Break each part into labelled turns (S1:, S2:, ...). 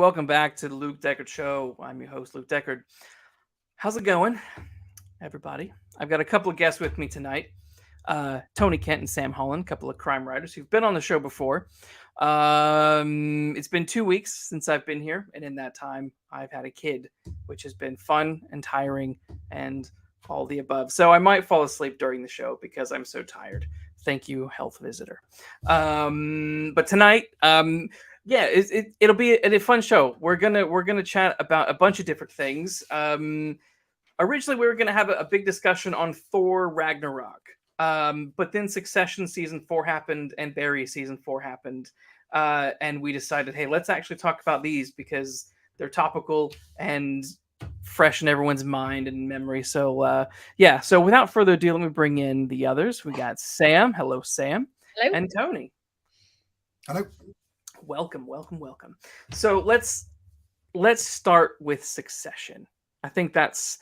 S1: welcome back to the Luke Deckard Show. I'm your host, Luke Deckard. How's it going, everybody? I've got a couple of guests with me tonight. Tony Kent and Sam Holland, a couple of crime writers who've been on the show before. It's been 2 weeks since I've been here, and in that time, I've had a kid, which has been fun and tiring and all the above. So I might fall asleep during the show because I'm so tired. Thank you, health visitor. But tonight, it'll be a fun show. We're gonna chat about a bunch of different things. Originally, we were gonna have a big discussion on Thor Ragnarok, but then Succession season 4 happened and Barry season 4 happened, and we decided, hey, let's actually talk about these because they're topical and fresh in everyone's mind and memory. So so without further ado, let me bring in the others. We got Sam. Hello, Sam.
S2: Hello.
S1: And Tony.
S3: Hello.
S1: Welcome. So let's start with Succession. I think that's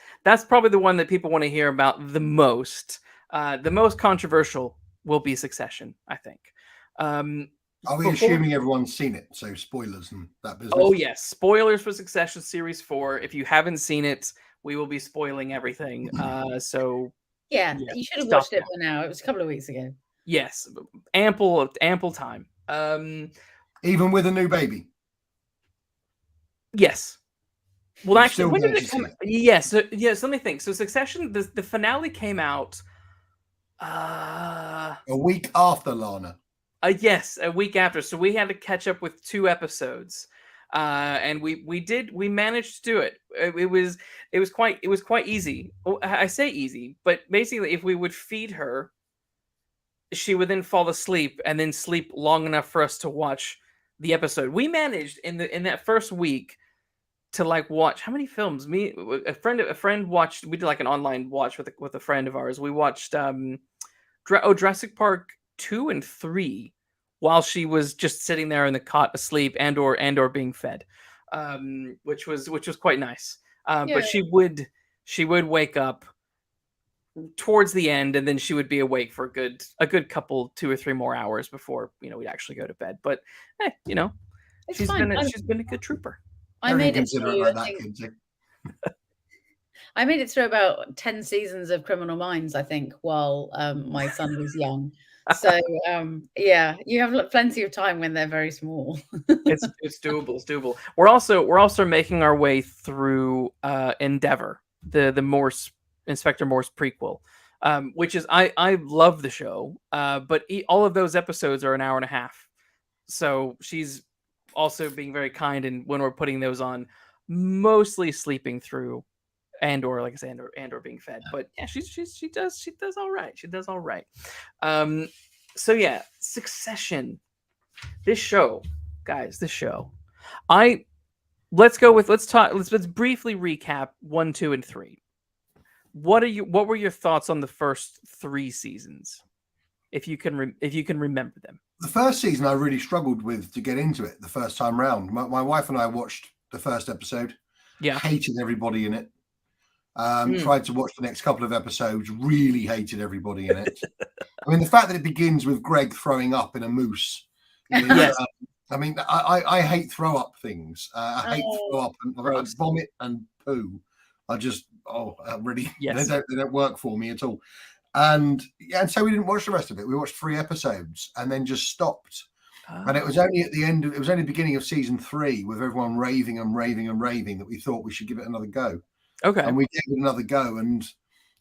S1: probably the one that people want to hear about the most. The most controversial will be Succession, I think.
S3: Are we assuming everyone's seen it? So spoilers and that business.
S1: Oh yes, spoilers for Succession Series 4. If you haven't seen it, we will be spoiling everything. So
S2: yeah, you should have watched it by now. It was a couple of weeks ago.
S1: Yes, ample time.
S3: Even with a new baby.
S1: Yes. Well, actually, when did it come? Yes. Let me think. So Succession, the finale came out
S3: a week after Lana.
S1: Yes, a week after. So we had to catch up with 2 episodes, and we managed to do it. It was quite easy. I say easy, but basically, if we would feed her, she would then fall asleep and then sleep long enough for us to watch the episode. We managed in that first week to watch how many films? A friend watched. We did an online watch with a friend of ours. We watched Jurassic Park 2 and 3 while she was just sitting there in the cot asleep and or being fed, which was quite nice. But she would wake up towards the end, and then she would be awake for a good couple 2 or 3 more hours before we'd actually go to bed. But she's been a good trooper.
S2: I made it through about 10 seasons of Criminal Minds, I think, while my son was young. So you have plenty of time when they're very small.
S1: It's doable. We're also making our way through Endeavor, the Inspector Morse prequel, which is I love the show, but all of those episodes are an hour and a half. So she's also being very kind, and when we're putting those on, mostly sleeping through, and or like I say, and or being fed. But yeah, she does all right. She does all right. So yeah, Succession. This show, guys. Let's briefly recap 1, 2, and 3. What were your thoughts on the first 3 seasons, if you can remember them?
S3: The first season I really struggled with to get into it the first time round. My wife and I watched the first episode.
S1: Yeah,
S3: hated everybody in it. Tried to watch the next couple of episodes. Really hated everybody in it. I mean, the fact that it begins with Greg throwing up in a moose.
S1: Yes.
S3: I mean, I hate throw up things. I hate throw up and vomit and poo. Yes. They don't work for me at all. And so we didn't watch the rest of it. We watched 3 episodes and then just stopped. And it was only at the end. It was only the beginning of season 3 with everyone raving that we thought we should give it another go.
S1: Okay.
S3: And we gave it another go, and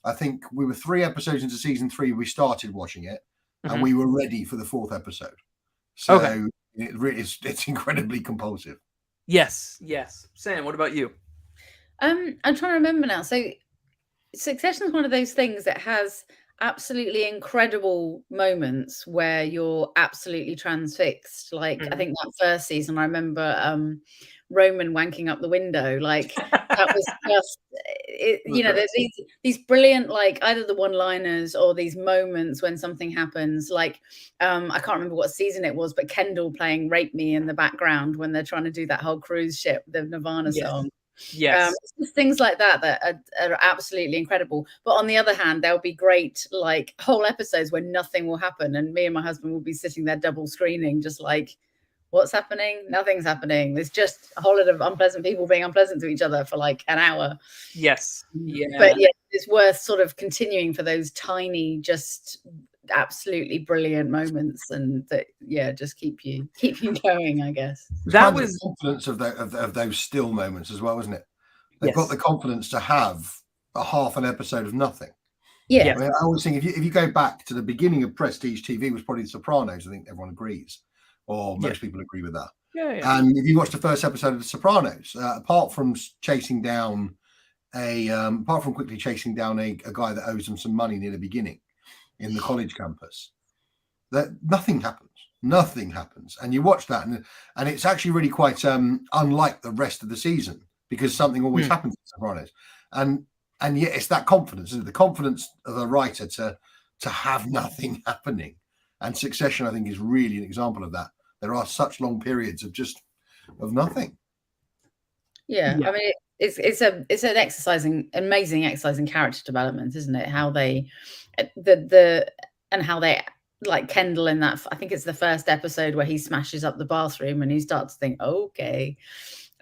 S3: I think we were 3 episodes into season 3. We started watching it, and we were ready for the 4th episode. So it's incredibly compulsive.
S1: Yes. Sam, what about you?
S2: I'm trying to remember now. So Succession is one of those things that has absolutely incredible moments where you're absolutely transfixed. I think that first season, I remember Roman wanking up the window. That was just there's these brilliant either the one-liners or these moments when something happens. I can't remember what season it was, but Kendall playing "Rape Me" in the background when they're trying to do that whole cruise ship, the Nirvana song.
S1: Yes.
S2: It's just things like that are absolutely incredible. But on the other hand, there'll be great whole episodes where nothing will happen, and me and my husband will be sitting there double screening, just What's happening? Nothing's happening. There's just a whole lot of unpleasant people being unpleasant to each other for like an hour.
S1: Yes. Yeah.
S2: But yeah, it's worth sort of continuing for those tiny, just absolutely brilliant moments, and that just keep you going, I guess.
S1: That was
S3: the confidence of those still moments as well, isn't it? They've got the confidence to have a half an episode of nothing.
S2: Yeah.
S3: I mean, I always think if you go back to the beginning of prestige TV, was probably The Sopranos. I think everyone agrees, or most people agree with that.
S1: Yeah.
S3: And if you watch the first episode of The Sopranos, apart from quickly chasing down a guy that owes them some money near the beginning in the college campus, that nothing happens. And you watch that, and it's actually really quite unlike the rest of the season, because something always happens in The Sopranos. And yet it's that confidence, isn't it? The confidence of a writer to have nothing happening. And Succession, I think, is really an example of that. There are such long periods of nothing.
S2: Yeah. I mean, it's an amazing exercise in character development, isn't it? How they how they, like Kendall in that, I think it's the first episode where he smashes up the bathroom and he starts to think, okay.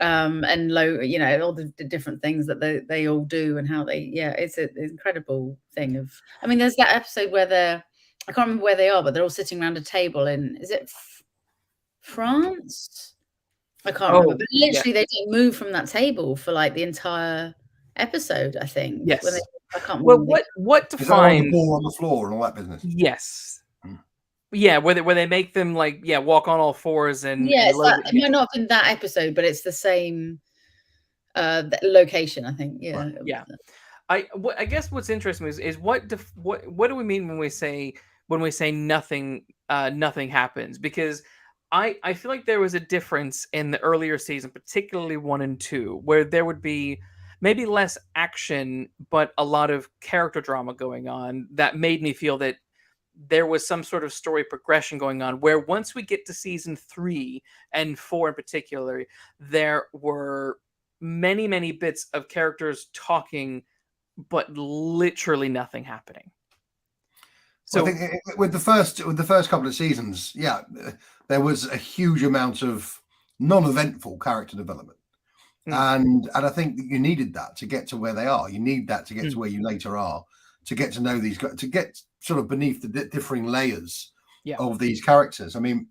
S2: And all the different things that they all do, and how it's an incredible thing of. I mean, there's that episode where I can't remember where they are, but they're all sitting around a table in, is it France? I can't remember, but literally they don't move from that table for like the entire episode, I think.
S1: Yes.
S2: I can't remember.
S1: Well, what defines
S3: the ball on the floor and all that business?
S1: Yes. Yeah, where they make them walk on all fours and
S2: it might not have been that episode, but it's the same location, I think. Yeah.
S1: Right. Yeah. I guess what's interesting is what do we mean when we say nothing happens? Because I feel like there was a difference in the earlier season, particularly 1 and 2, where there would be maybe less action, but a lot of character drama going on that made me feel that there was some sort of story progression going on, where once we get to season 3 and 4 in particular, there were many, many bits of characters talking, but literally nothing happening. So
S3: I think with the first couple of seasons, there was a huge amount of non-eventful character development. And I think that you needed that to get to where they are. You need that to get to where you later are, to get to know these guys, to get sort of beneath the differing layers of these characters. I mean,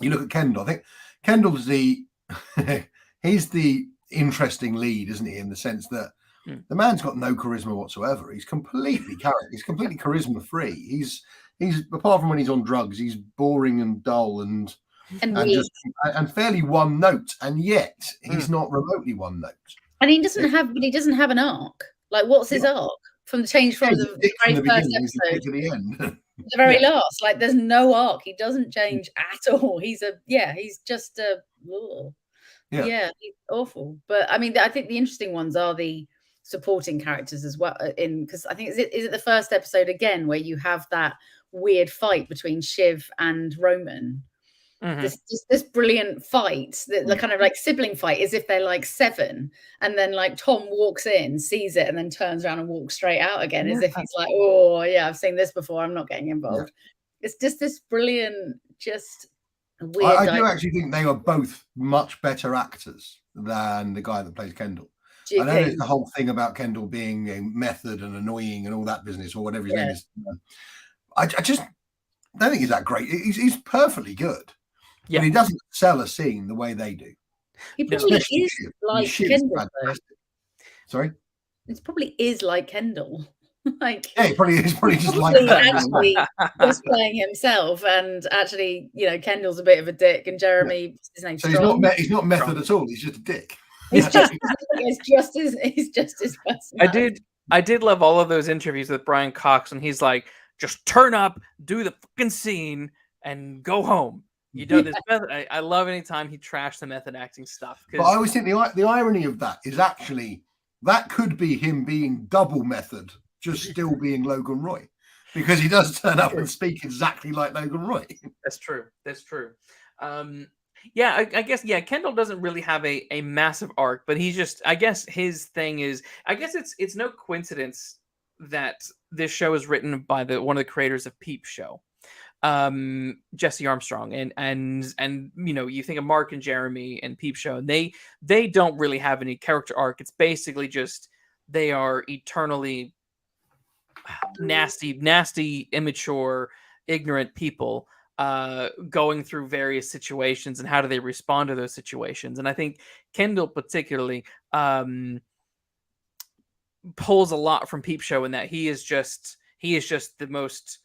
S3: you look at Kendall. I think Kendall's he's the interesting lead, isn't he? In the sense that the man's got no charisma whatsoever. He's completely charisma free. He's apart from when he's on drugs, he's boring and dull and fairly one note, and yet he's not remotely one note.
S2: And he doesn't have an arc. Like, what's his arc? From the change from the very first episode
S3: to the end,
S2: the very last. Like, there's no arc. He doesn't change at all. He's just he's awful. But I mean, I think the interesting ones are the supporting characters as well. Because I think is it the first episode again where you have that weird fight between Shiv and Roman. This brilliant fight, the kind of like sibling fight, as if they're like 7, and then like Tom walks in, sees it, and then turns around and walks straight out again, as if he's like, oh yeah, I've seen this before, I'm not getting involved. It's just this brilliant, just weird.
S3: I do actually think they are both much better actors than the guy that plays Kendall. I know there's the whole thing about Kendall being a method and annoying and all that business, or whatever his name is. I just don't think he's that great. He's perfectly good. But he doesn't sell a scene the way they do.
S2: He probably is like Kendall.
S3: Sorry?
S2: It probably is like Kendall. Like,
S3: he probably is just like
S2: actually just playing himself, and actually, Kendall's a bit of a dick, and Jeremy, his name's
S3: he's not method at all. He's just a dick.
S2: He's just his personality.
S1: I did love all of those interviews with Brian Cox, and he's like, just turn up, do the fucking scene, and go home. You know this method. I love any time he trashed the method acting stuff.
S3: But I always think the irony of that is actually that could be him being double method, just still being Logan Roy, because he does turn up and speak exactly like Logan Roy.
S1: That's true. I guess Kendall doesn't really have a massive arc, but he's just, I guess his thing is, I guess it's no coincidence that this show is written by one of the creators of Peep Show. Jesse Armstrong and you think of Mark and Jeremy and Peep Show, and they don't really have any character arc. It's basically just they are eternally nasty, immature, ignorant people going through various situations, and how do they respond to those situations. And I think Kendall particularly pulls a lot from Peep Show in that he is just the most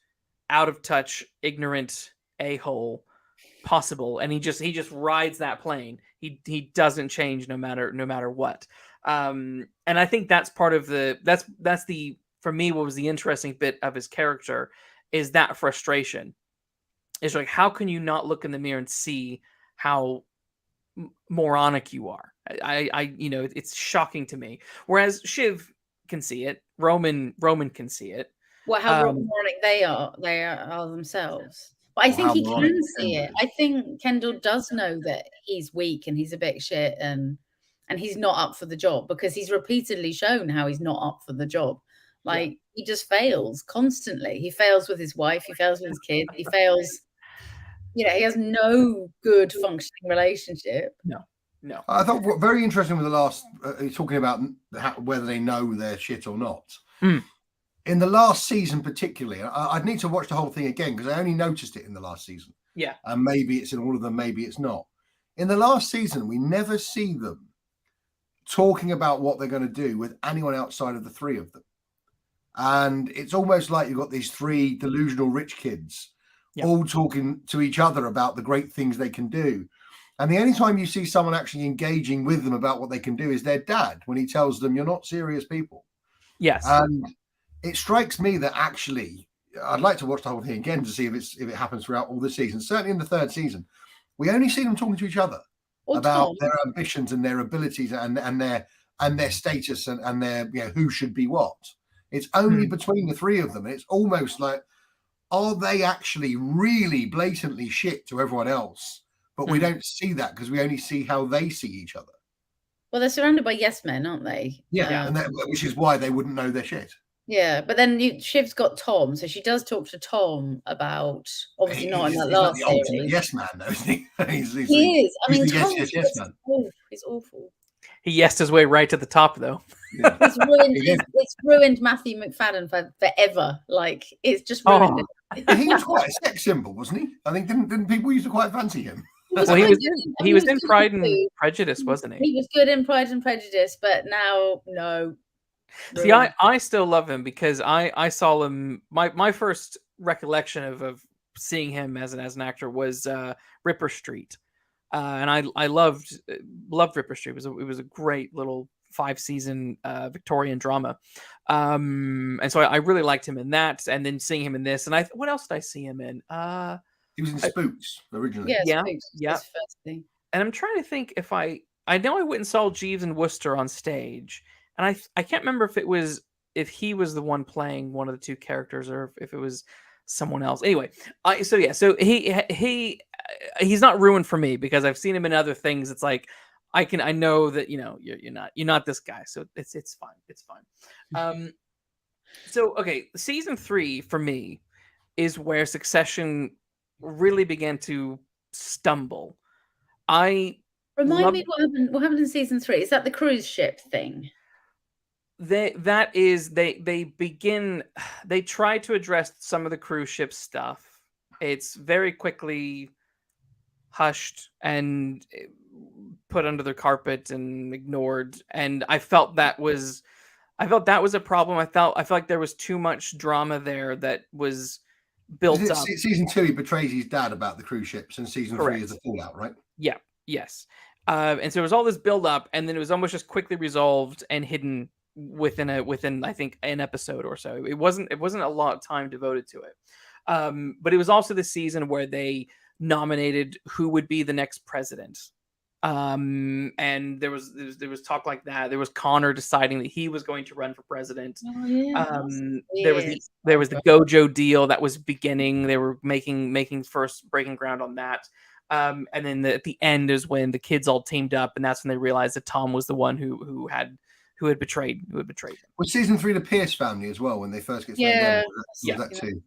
S1: out of touch, ignorant a-hole possible, and he just rides that plane. He doesn't change no matter what. And I think that's part of that's the for me what was the interesting bit of his character is that frustration. It's like, how can you not look in the mirror and see how moronic you are? It's shocking to me. Whereas Shiv can see it, Roman can see it.
S2: Well, how moronic they are themselves. But I think he can see it. I think Kendall does know that he's weak and he's a bit shit and he's not up for the job, because he's repeatedly shown how he's not up for the job. Like, he just fails constantly. He fails with his wife. He fails with his kids. He fails. He has no good functioning relationship.
S1: No.
S3: I thought what very interesting with the last talking about whether they know they're shit or not. In the last season, particularly, I'd need to watch the whole thing again because I only noticed it in the last season.
S1: Yeah,
S3: and maybe it's in all of them, maybe it's not. In the last season, we never see them talking about what they're going to do with anyone outside of the three of them. And it's almost like you've got these three delusional rich kids all talking to each other about the great things they can do. And the only time you see someone actually engaging with them about what they can do is their dad, when he tells them, you're not serious people.
S1: Yes.
S3: And it strikes me that actually, I'd like to watch the whole thing again to see if it happens throughout all the seasons. Certainly in the third season, we only see them talking to each other about their ambitions and their abilities and their status and their who should be what. It's only between the three of them. And it's almost like, are they actually really blatantly shit to everyone else? But we don't see that because we only see how they see each other.
S2: Well, they're surrounded by yes men, aren't they?
S3: Yeah, which is why they wouldn't know their shit.
S2: Yeah, but then Shiv's got Tom, so she does talk to Tom about, obviously not in that last
S3: series. He's the ultimate yes man, though, isn't he?
S2: He is. I mean, Tom
S3: yes man.
S2: He's awful.
S1: He yesed his way right to the top, though.
S3: Yeah.
S2: It's ruined Matthew McFadden forever. Like, it's just ruined it.
S3: He was quite a sex symbol, wasn't he? I think didn't people used to quite fancy him?
S1: He was in Pride and Prejudice, wasn't he?
S2: He was good in Pride and Prejudice, but now, no.
S1: See, I still love him because I saw him. My first recollection of seeing him as an actor was Ripper Street, and I loved Ripper Street. It was a great little 5-season Victorian drama, and so I really liked him in that. And then seeing him in this, and what else did I see him in?
S3: He was in Spooks originally.
S2: Yeah.
S1: And I'm trying to think if I know I went and saw Jeeves and Wooster on stage, and I can't remember if he was the one playing one of the two characters or if it was someone else. Anyway, so he's not ruined for me because I've seen him in other things. It's like I know that you're not this guy, so it's fine. So okay, season 3 for me is where Succession really began to stumble.
S2: Remind me what happened in season 3. Is that the cruise ship thing?
S1: They try to address some of the cruise ship stuff. It's very quickly hushed and put under the carpet and ignored. And I felt that was a problem. I felt like there was too much drama there that was built up.
S3: Season 2, he betrays his dad about the cruise ships, and season 3 is the fallout, right?
S1: Yeah. Yes. And so there was all this build up, and then it was almost just quickly resolved and hidden within I think an episode or so. It wasn't a lot of time devoted to it. But it was also the season where they nominated who would be the next president. And there was talk like that. There was Connor deciding that he was going to run for president.
S2: Oh, yeah.
S1: There was the Gojo deal that was beginning. They were making first breaking ground on that. And then at the end is when the kids all teamed up, and that's when they realized that Tom was the one who had betrayed him.
S3: Was season 3 the Pierce family as well when they first get
S2: that
S3: too?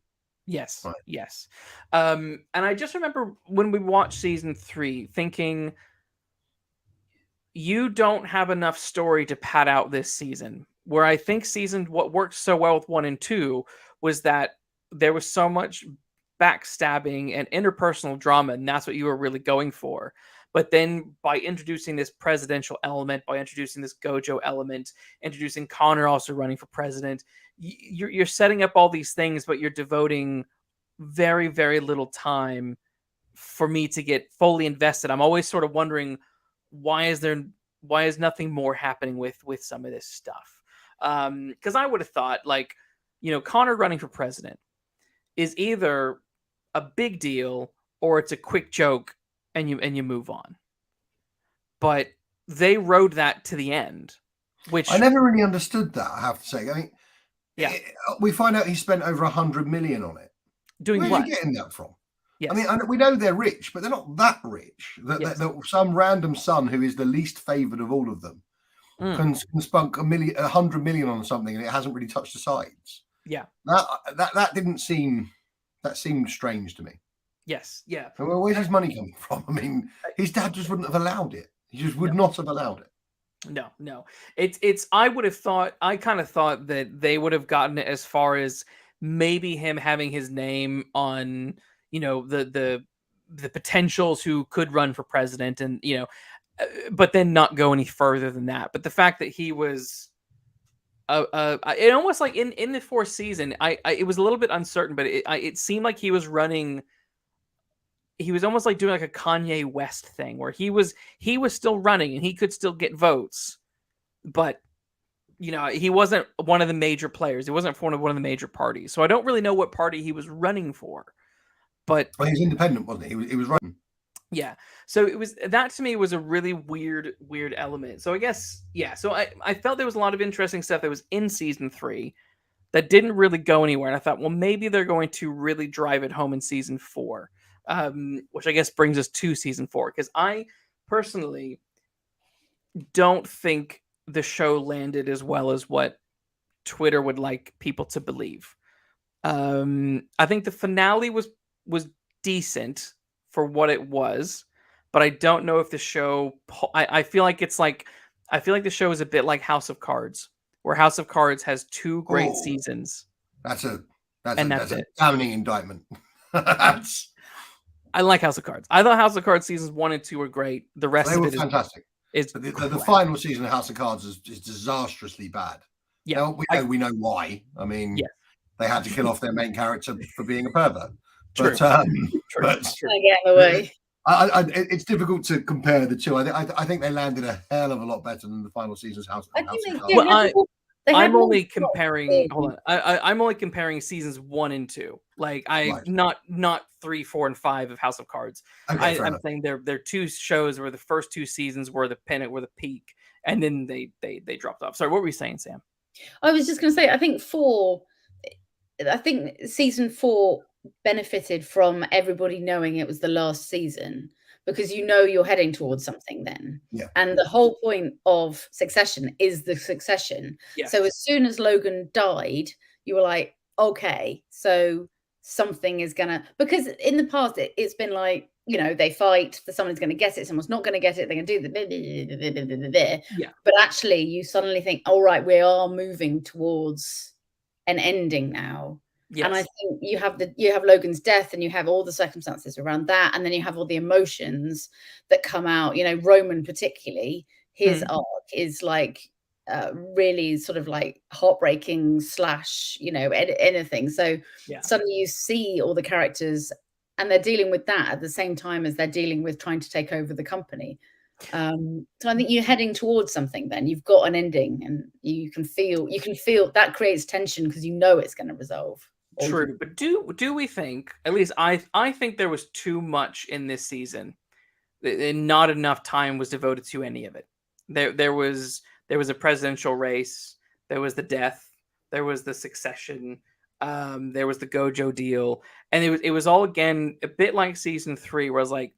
S1: Yes,
S3: Right.
S1: yes. And I just remember when we watched season 3 thinking, you don't have enough story to pad out this season. Where I think what worked so well with 1 and 2 was that there was so much backstabbing and interpersonal drama, and that's what you were really going for. But then by introducing this presidential element, by introducing this Gojo element, introducing Connor also running for president, you're setting up all these things, but you're devoting very, very little time for me to get fully invested. I'm always sort of wondering, why is nothing more happening with some of this stuff? Because I would have thought, like, Connor running for president is either a big deal or it's a quick joke and you move on. But they rode that to the end, which
S3: I never really understood that, I have to say. I mean,
S1: Yeah.
S3: we find out he spent over 100 million on it.
S1: doing
S3: Where's
S1: what?
S3: he getting that from?
S1: Yes.
S3: I mean, we know they're rich, but they're not that rich.
S1: Yes.
S3: Some random son who is the least favoured of all of them can spunk 100 million on something, and it hasn't really touched the sides.
S1: Yeah.
S3: That didn't seem. That seemed strange to me.
S1: Yes. Yeah.
S3: Well, where's his money coming from? I mean, his dad just wouldn't have allowed it. He just would not have allowed it.
S1: No. It's. I kind of thought that they would have gotten it as far as maybe him having his name on, the potentials who could run for president, and but then not go any further than that. But the fact that he was, it almost like in the 4th season, it was a little bit uncertain, but it seemed like he was running. He was almost like doing like a Kanye West thing, where he was still running and he could still get votes, but he wasn't one of the major players. He wasn't for one of the major parties. So I don't really know what party he was running for. But
S3: he was independent, wasn't he? He was running.
S1: Yeah. So that to me was a really weird element. So I guess, yeah. So I felt there was a lot of interesting stuff that was in season 3 that didn't really go anywhere. And I thought, well, maybe they're going to really drive it home in season 4, which I guess brings us to season 4. Because I personally don't think the show landed as well as what Twitter would like people to believe. I think the finale was decent for what it was, but I don't know if the show. I feel like the show is a bit like House of Cards, where House of Cards has 2 great seasons.
S3: That's a
S1: it.
S3: damning indictment.
S1: I like House of Cards. I thought House of Cards seasons 1 and 2 were great. The rest of it
S3: were fantastic. The final season of House of Cards is disastrously bad.
S1: Yeah,
S3: we know why. I mean,
S1: yeah.
S3: They had to kill off their main character for being a pervert.
S1: True.
S3: But,
S2: Get in the way.
S3: It's difficult to compare the two. I think they landed a hell of a lot better than the final season's House of Cards.
S1: I'm only comparing. Hold on. I'm only comparing seasons 1 and 2. Like not 3, 4, and 5 of House of Cards.
S3: Okay,
S1: I'm saying they're 2 shows where the first 2 seasons were the peak, and then they dropped off. Sorry, what were you saying, Sam?
S2: I was just going to say, I think season 4 benefited from everybody knowing it was the last season, because you're heading towards something then.
S3: Yeah.
S2: And the whole point of Succession is the succession.
S1: Yes.
S2: So as soon as Logan died, you were like, okay, so something is gonna, because in the past it's been like, they fight, someone's going to get it, someone's not going to get it, they're going to do the
S1: yeah.
S2: But actually you suddenly think, all right, we are moving towards an ending now.
S1: Yes.
S2: And I think you have Logan's death, and you have all the circumstances around that, and then you have all the emotions that come out. Roman particularly, his arc is like really sort of like heartbreaking / anything. So suddenly you see all the characters, and they're dealing with that at the same time as they're dealing with trying to take over the company. So I think you're heading towards something. Then you've got an ending, and you can feel that creates tension because it's going to resolve.
S1: True, but do we think, at least I think there was too much in this season, and not enough time was devoted to any of it. There was a presidential race, there was the death, there was the succession, there was the Gojo deal, and it was all again a bit like season 3, where I was like,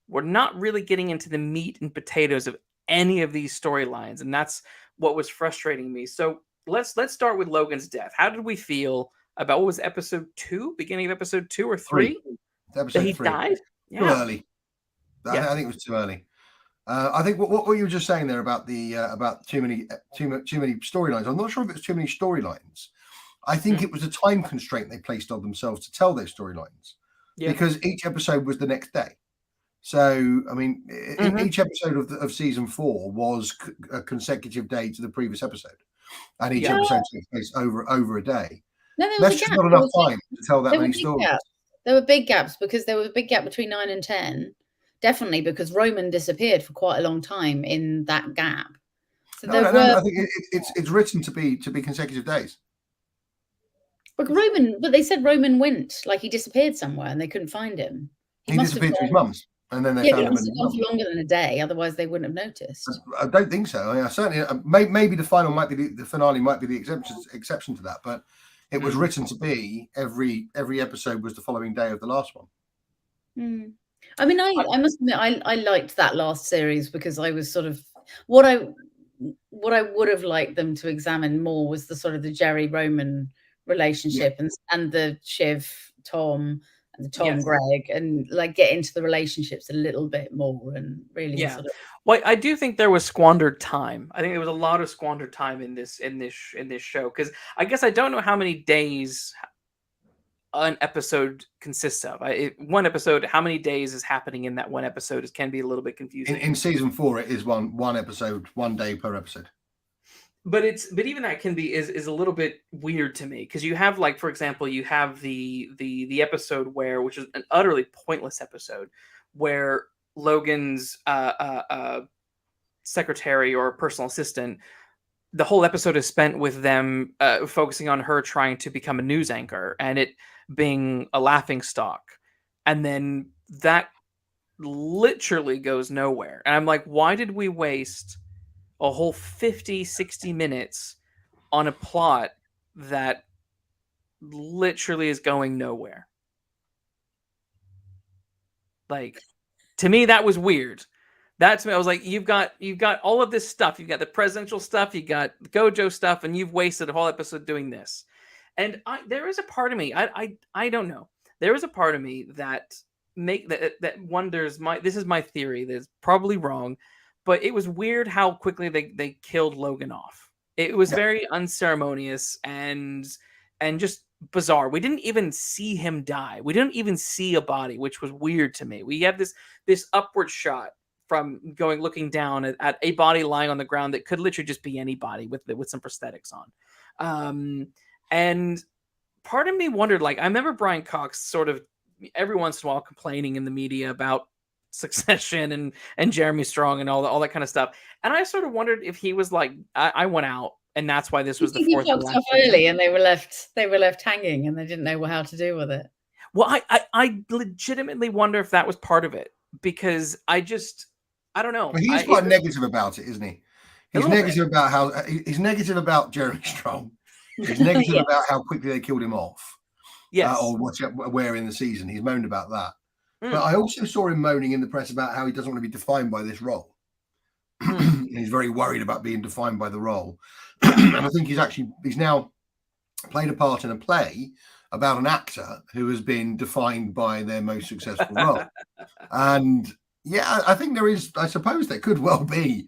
S1: we're not really getting into the meat and potatoes of any of these storylines, and that's what was frustrating me. So let's start with Logan's death. How did we feel about what was episode 2, beginning of episode 2 or 3, that
S3: Episode
S1: he
S3: 3.
S1: died.
S3: Too early.
S1: Yeah.
S3: I think it was too early. I think what you were just saying there about the about too many storylines. I'm not sure if it was too many storylines. I think it was a time constraint they placed on themselves to tell those storylines, because each episode was the next day. So I mean, each episode of season 4 was a consecutive day to the previous episode, and each episode takes place over a day.
S2: No,
S3: that's just not enough time to tell that many stories.
S2: There were big gaps, because there was a big gap between 9 and 10. Definitely, because Roman disappeared for quite a long time in that gap. So
S3: no, I think it's written to be consecutive days.
S2: But they said Roman went, like he disappeared somewhere and they couldn't find him.
S3: He disappeared to his mum's, and then they found him.
S2: He must have gone for longer than a day, otherwise they wouldn't have noticed.
S3: I don't think so. I mean, certainly, maybe the finale might be the exception to that, but it was written to be every episode was the following day of the last one.
S2: I mean, I must admit, I liked that last series, because I was sort of what I would have liked them to examine more was the sort of the Jerry Roman relationship and the Shiv Tom and the Tom Greg, and like get into the relationships a little bit more and really sort of.
S1: Well, I do think there was squandered time. I think there was a lot of squandered time in this show, because I guess I don't know how many days an episode consists of. One episode, how many days is happening in that one episode can be a little bit confusing.
S3: In season 4, it is one episode, 1 day per episode. But
S1: even that can be is a little bit weird to me, because you have, like, for example, you have the episode which is an utterly pointless episode, where Logan's secretary or personal assistant, the whole episode is spent with them focusing on her trying to become a news anchor and it being a laughingstock, and then that literally goes nowhere. And I'm like, why did we waste a whole 50-60 minutes on a plot that literally is going nowhere? Like, to me, that was weird. That's me. I was like, you've got all of this stuff. You've got the presidential stuff. You got the Gojo stuff, and you've wasted a whole episode doing this. And there is a part of me, I don't know. There is a part of me that wonders. This is my theory. That's probably wrong, but it was weird how quickly they killed Logan off. It was very unceremonious and just bizarre. We didn't even see him die. We didn't even see a body, which was weird to me. We have this upward shot from looking down at a body lying on the ground that could literally just be anybody with some prosthetics on. And part of me wondered, like, I remember Brian Cox sort of every once in a while complaining in the media about Succession and Jeremy Strong and all that kind of stuff. And I sort of wondered if he was like, I went out, and that's why this was the fourth.
S2: He off early, and they were left hanging, and they didn't know how to deal with it.
S1: Well, I legitimately wonder if that was part of it, because I don't know.
S3: Well, he's quite negative about it, isn't he? He's negative about he's negative about Jeremy Strong. He's negative about how quickly they killed him off.
S1: Yes.
S3: Or where in the season. He's moaned about that. But I also saw him moaning in the press about how he doesn't want to be defined by this role. He's very worried about being defined by the role. And I think he's now played a part in a play about an actor who has been defined by their most successful role. And I think I suppose there could well be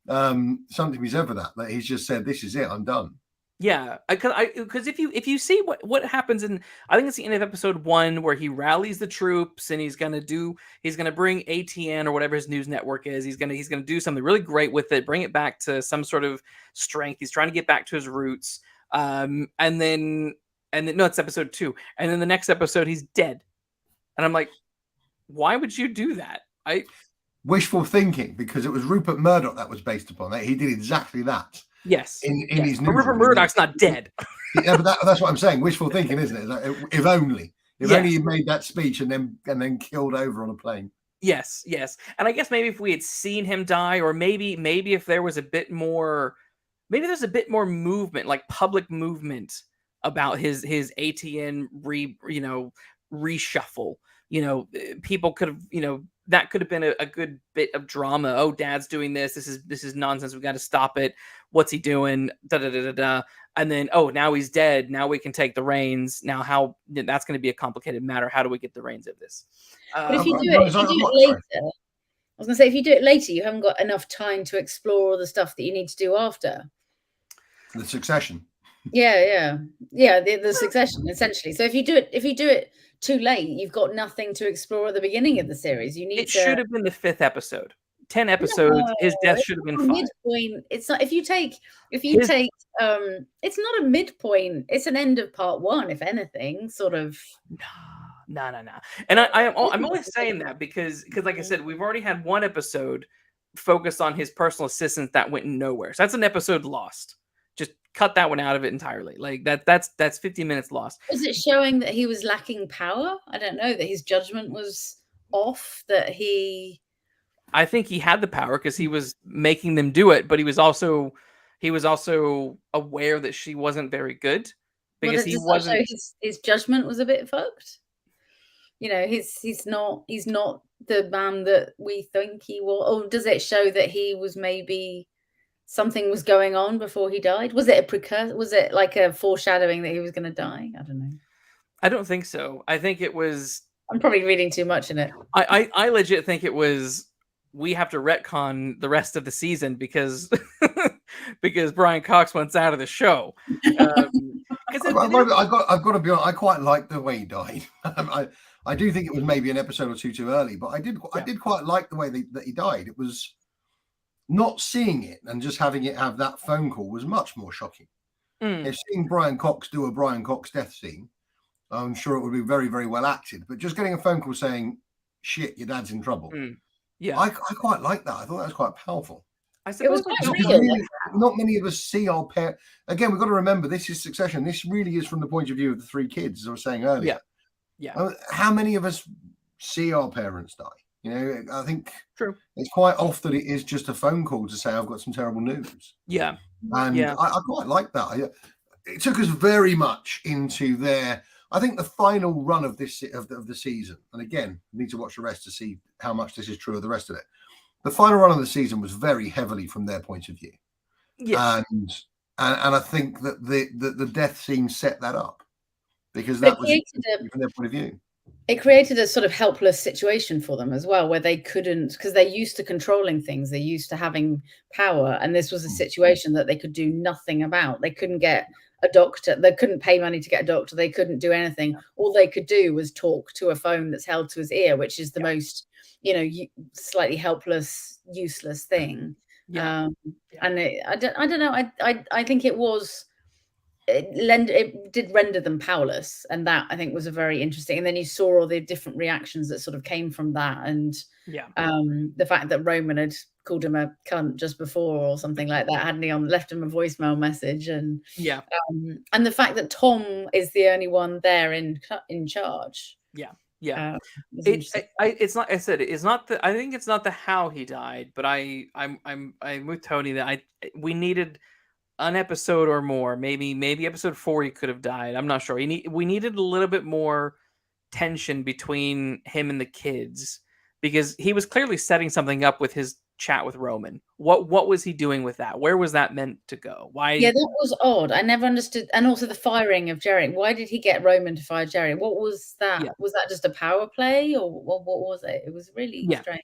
S3: something to be said for that he's just said, this is it, I'm done.
S1: Yeah, because if you see what happens in, I think it's the end of episode 1 where he rallies the troops and he's gonna bring ATN or whatever his news network is. He's gonna do something really great with it, bring it back to some sort of strength. He's trying to get back to his roots. And then no, it's episode 2, and then the next episode he's dead, and I'm like, why would you do that?
S3: Wishful thinking, because it was Rupert Murdoch that was based upon that. He did exactly that.
S1: Yes.
S3: In his
S1: but Rupert Murdoch's not dead.
S3: Yeah, but that's what I'm saying. Wishful thinking, isn't it? Like, if only he made that speech and then killed over on a plane.
S1: Yes. And I guess maybe if we had seen him die, or maybe if there was a bit more, maybe there's a bit more movement, like public movement about his ATN reshuffle. People could have, that could have been a good bit of drama. Oh, Dad's doing this. This is nonsense. We got to stop it. What's he doing? Da da da da da. And then, oh, now he's dead. Now we can take the reins. Now, that's going to be a complicated matter. How do we get the reins of this?
S2: But if you do it later, I was going to say, if you do it later, you haven't got enough time to explore all the stuff that you need to do after.
S3: The Succession.
S2: Yeah. The Succession, essentially. So if you do it too late, you've got nothing to explore at the beginning of the series. It
S1: should have been the 5th episode. 10 episodes. No, his death should have been 5.
S2: Midpoint. It's not. If you take. It's not a midpoint. It's an end of part 1, if anything. Sort of.
S1: No. And I'm only saying that because, like I said, we've already had one episode focused on his personal assistant that went nowhere. So that's an episode lost. Just cut that one out of it entirely. Like that's 50 minutes lost.
S2: Was it showing that he was lacking power? I don't know, that his judgment was off, I
S1: think he had the power because he was making them do it, but he was also aware that she wasn't very good because he wasn't.
S2: His judgment was a bit fucked. You know, he's not the man that we think he was. Or does it show that he was maybe something was going on before he died? Was it a precursor? Was it like a foreshadowing that he was going to die? I don't know.
S1: I don't think so. I think it was.
S2: I'm probably reading too much in it.
S1: I legit think it was. We have to retcon the rest of the season because Brian Cox wants out of the show.
S3: I've got to be honest. I quite like the way he died. I do think it was maybe an episode or two too early, but I did quite like the way that he died. It was not seeing it and just having it have that phone call was much more shocking. If seeing Brian Cox do a Brian Cox death scene, I'm sure it would be very, very well acted. But just getting a phone call saying, "Shit, your dad's in trouble."
S1: Yeah,
S3: I quite like that. I thought that was quite powerful.
S1: I suppose
S3: not many of us see our parents. Again, we've got to remember this is Succession. This really is from the point of view of the 3 kids, as I was saying earlier.
S1: Yeah.
S3: How many of us see our parents die? You know, I think
S1: true.
S3: It's quite often it is just a phone call to say I've got some terrible news.
S1: Yeah,
S3: and I quite like that. It took us very much into I think the final run of this of the season, and again, need to watch the rest to see how much this is true of the rest of it. The final run of the season was very heavily from their point of view.
S1: Yes.
S3: And I think that the death scene set that up because that was from their point of view.
S2: It created a sort of helpless situation for them as well, where they couldn't, because they're used to controlling things, they're used to having power, and this was a situation that they could do nothing about. They couldn't get a doctor, they couldn't pay money to get a doctor, they couldn't do anything. All they could do was talk to a phone that's held to his ear, which is the most, slightly helpless, useless thing. And I don't know. I think it did render them powerless, and that I think was a very interesting. And then you saw all the different reactions that sort of came from that, and the fact that Roman had called him a cunt just before or something like that, hadn't he? Left him a voicemail message, and and the fact that Tom is the only one there in charge.
S1: It's not. I said it's not the. I think it's not the how he died, but I'm with Tony that we needed an episode or more. Maybe episode 4 he could have died. I'm not sure. We needed a little bit more tension between him and the kids because he was clearly setting something up with his chat with Roman. What was he doing with that? Where was that meant to go? Why?
S2: Yeah, that was odd. I never understood. And also the firing of Jerry. Why did he get Roman to fire Jerry? What was that? Yeah. Was that just a power play, or what was it? It was really strange.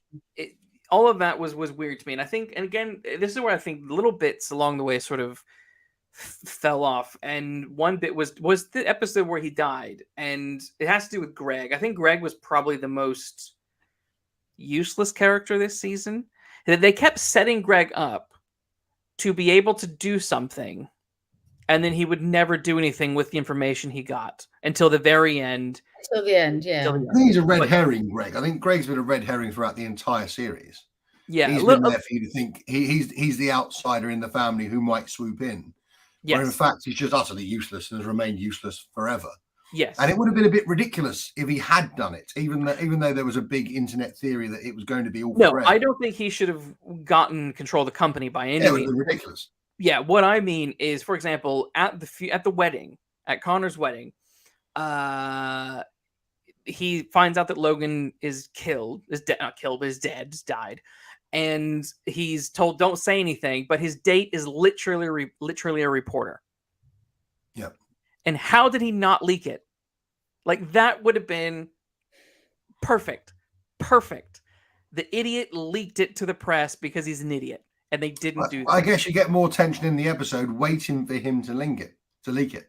S1: All of that was weird to me. And I think, and again, this is where I think little bits along the way sort of fell off. And one bit was the episode where he died, and it has to do with Greg. I think Greg was probably the most useless character this season. They kept setting Greg up to be able to do something, and then he would never do anything with the information he got until the very end.
S2: Till the end, yeah.
S3: I think he's a red herring, Greg. I think Greg's been a red herring throughout the entire series.
S1: Yeah,
S3: he's been there for you to think he's the outsider in the family who might swoop in. Yes. Where in fact he's just utterly useless and has remained useless forever.
S1: Yes.
S3: And it would have been a bit ridiculous if he had done it, even though there was a big internet theory that it was going to be all
S1: Greg. I don't think he should have gotten control of the company by any means.
S3: It would have been ridiculous.
S1: Yeah, what I mean is, for example, at the wedding, at Connor's wedding, he finds out that Logan is killed, not killed, but is dead, just died. And he's told, don't say anything, but his date is literally a reporter.
S3: Yep.
S1: And how did he not leak it? Like, that would have been perfect. The idiot leaked it to the press because he's an idiot, and they didn't do that.
S3: I guess you get more tension in the episode waiting for him to leak it.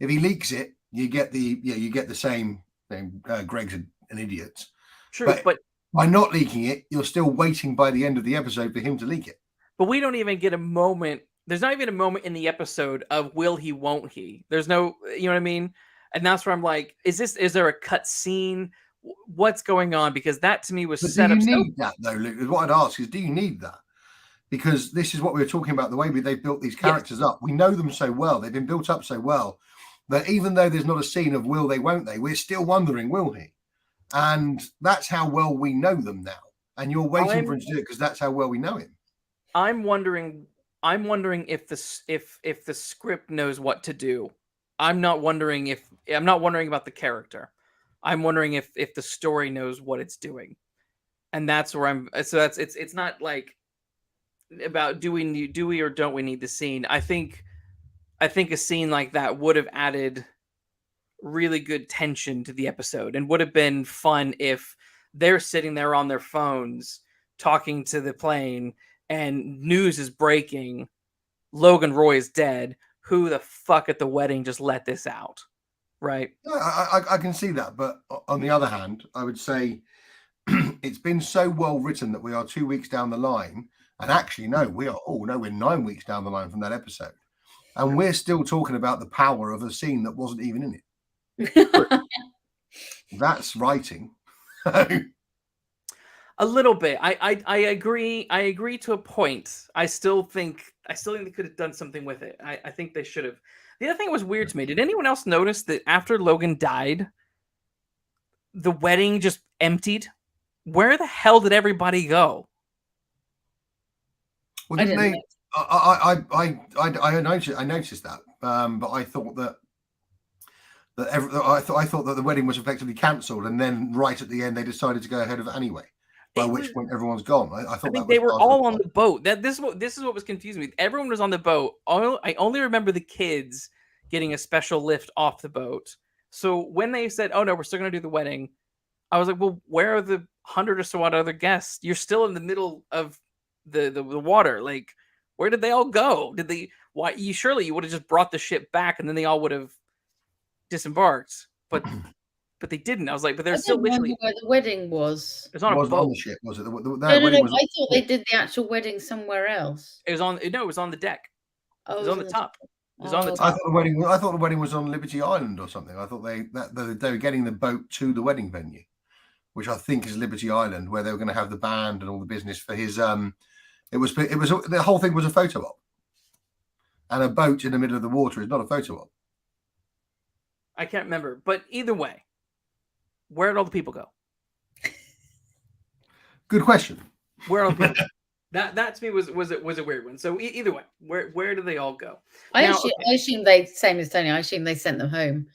S3: If he leaks it, you get the same thing. Greg's an idiot.
S1: True, but
S3: by not leaking it, you're still waiting by the end of the episode for him to leak it.
S1: But we don't even get a moment. There's not even a moment in the episode of will he, won't he? There's no, you know what I mean? And that's where I'm like, is there a cut scene? What's going on? Because that to me was set up.
S3: Do you need that though, Luke? What I'd ask is, do you need that? Because this is what we were talking about, the way they've built these characters up. We know them so well. They've been built up so well that even though there's not a scene of will they, won't they, we're still wondering, will he? And that's how well we know them now. And you're waiting for him to do it because that's how well we know him.
S1: I'm wondering if the script knows what to do. I'm not wondering about the character. I'm wondering if the story knows what it's doing. And that's where it's not like about do we or don't we need the scene. I think a scene like that would have added really good tension to the episode and would have been fun if they're sitting there on their phones talking to the plane and news is breaking. Logan Roy is dead. Who the fuck at the wedding just let this out? Right.
S3: I can see that. But on the other hand, I would say it's been so well written that we are 2 weeks down the line. And actually, we're 9 weeks down the line from that episode. And we're still talking about the power of a scene that wasn't even in it. That's writing.
S1: A little bit. I agree to a point. I still think they could have done something with it. I think they should have. The other thing that was weird to me, did anyone else notice that after Logan died, the wedding just emptied? Where the hell did everybody go?
S3: Well, didn't they? I noticed that, but I thought that I thought that the wedding was effectively cancelled, and then right at the end they decided to go ahead of it anyway. By which point everyone's gone. I thought
S1: they were all on the boat. This is what was confusing me. Everyone was on the boat. I only remember the kids getting a special lift off the boat. So when they said, "Oh no, we're still going to do the wedding," I was like, "Well, where are the 100 or so other guests? You're still in the middle of the water. Like, where did they all go? Did they? Why? Surely you would have just brought the ship back, and then they all would have disembarked." But they didn't. I was like, but there's still literally
S2: where the wedding was.
S3: It was on the ship, was it?
S2: No. I thought they did the actual wedding somewhere else.
S1: It was on the deck. It was on the top. It was on the top.
S3: I thought the wedding was on Liberty Island or something. I thought they were getting the boat to the wedding venue, which I think is Liberty Island, where they were going to have the band and all the business for his. It was the whole thing was a photo op, and a boat in the middle of the water is not a photo op.
S1: I can't remember, but either way. Where did all the people go?
S3: Good question.
S1: Where all the people? that to me was a weird one. So either way, where do they all go?
S2: I assume they, same as Tony. I assume they sent them home,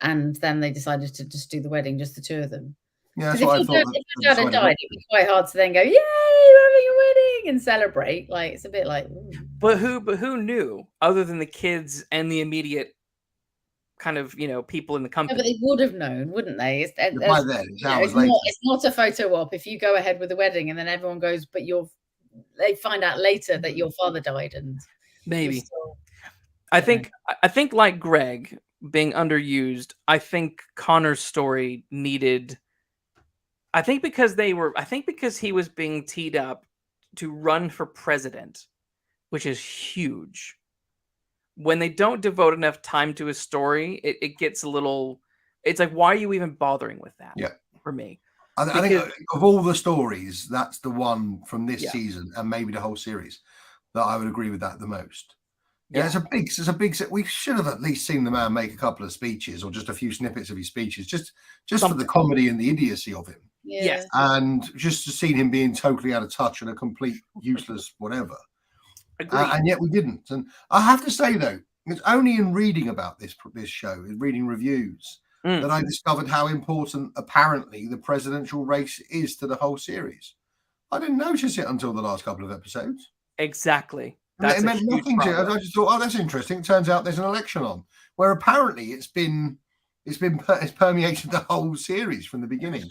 S2: and then they decided to just do the wedding, just the two of them.
S3: Yeah, that's what I thought.
S2: If your dad had died, it'd be quite hard to then go, "Yay, we're having a wedding!" and celebrate. Like it's a bit like. Ooh.
S1: But who knew other than the kids and the immediate kind of people in the company?
S2: No, but they would have known, wouldn't they?
S3: By then,
S2: it's not a photo op. If you go ahead with the wedding and then everyone goes, but they find out later that your father died, and
S1: maybe. I think like Greg being underused. I think Connor's story needed. I think because he was being teed up to run for president, which is huge. When they don't devote enough time to his story, it gets a little. It's like, why are you even bothering with that?
S3: Yeah,
S1: for me,
S3: I think of all the stories, that's the one from this season and maybe the whole series that I would agree with that the most. Yeah, it's a big. We should have at least seen the man make a couple of speeches or just a few snippets of his speeches, just for the comedy and the idiocy of him.
S2: Yeah.
S1: Yes,
S3: and just to see him being totally out of touch and a complete useless whatever. And yet we didn't. And I have to say though, it's only in reading about this show, in reading reviews, that I discovered how important, apparently, the presidential race is to the whole series. I didn't notice it until the last couple of episodes.
S1: Exactly.
S3: It meant nothing to it. I just thought, oh, that's interesting. It turns out there's an election on, where apparently it's permeated the whole series from the beginning.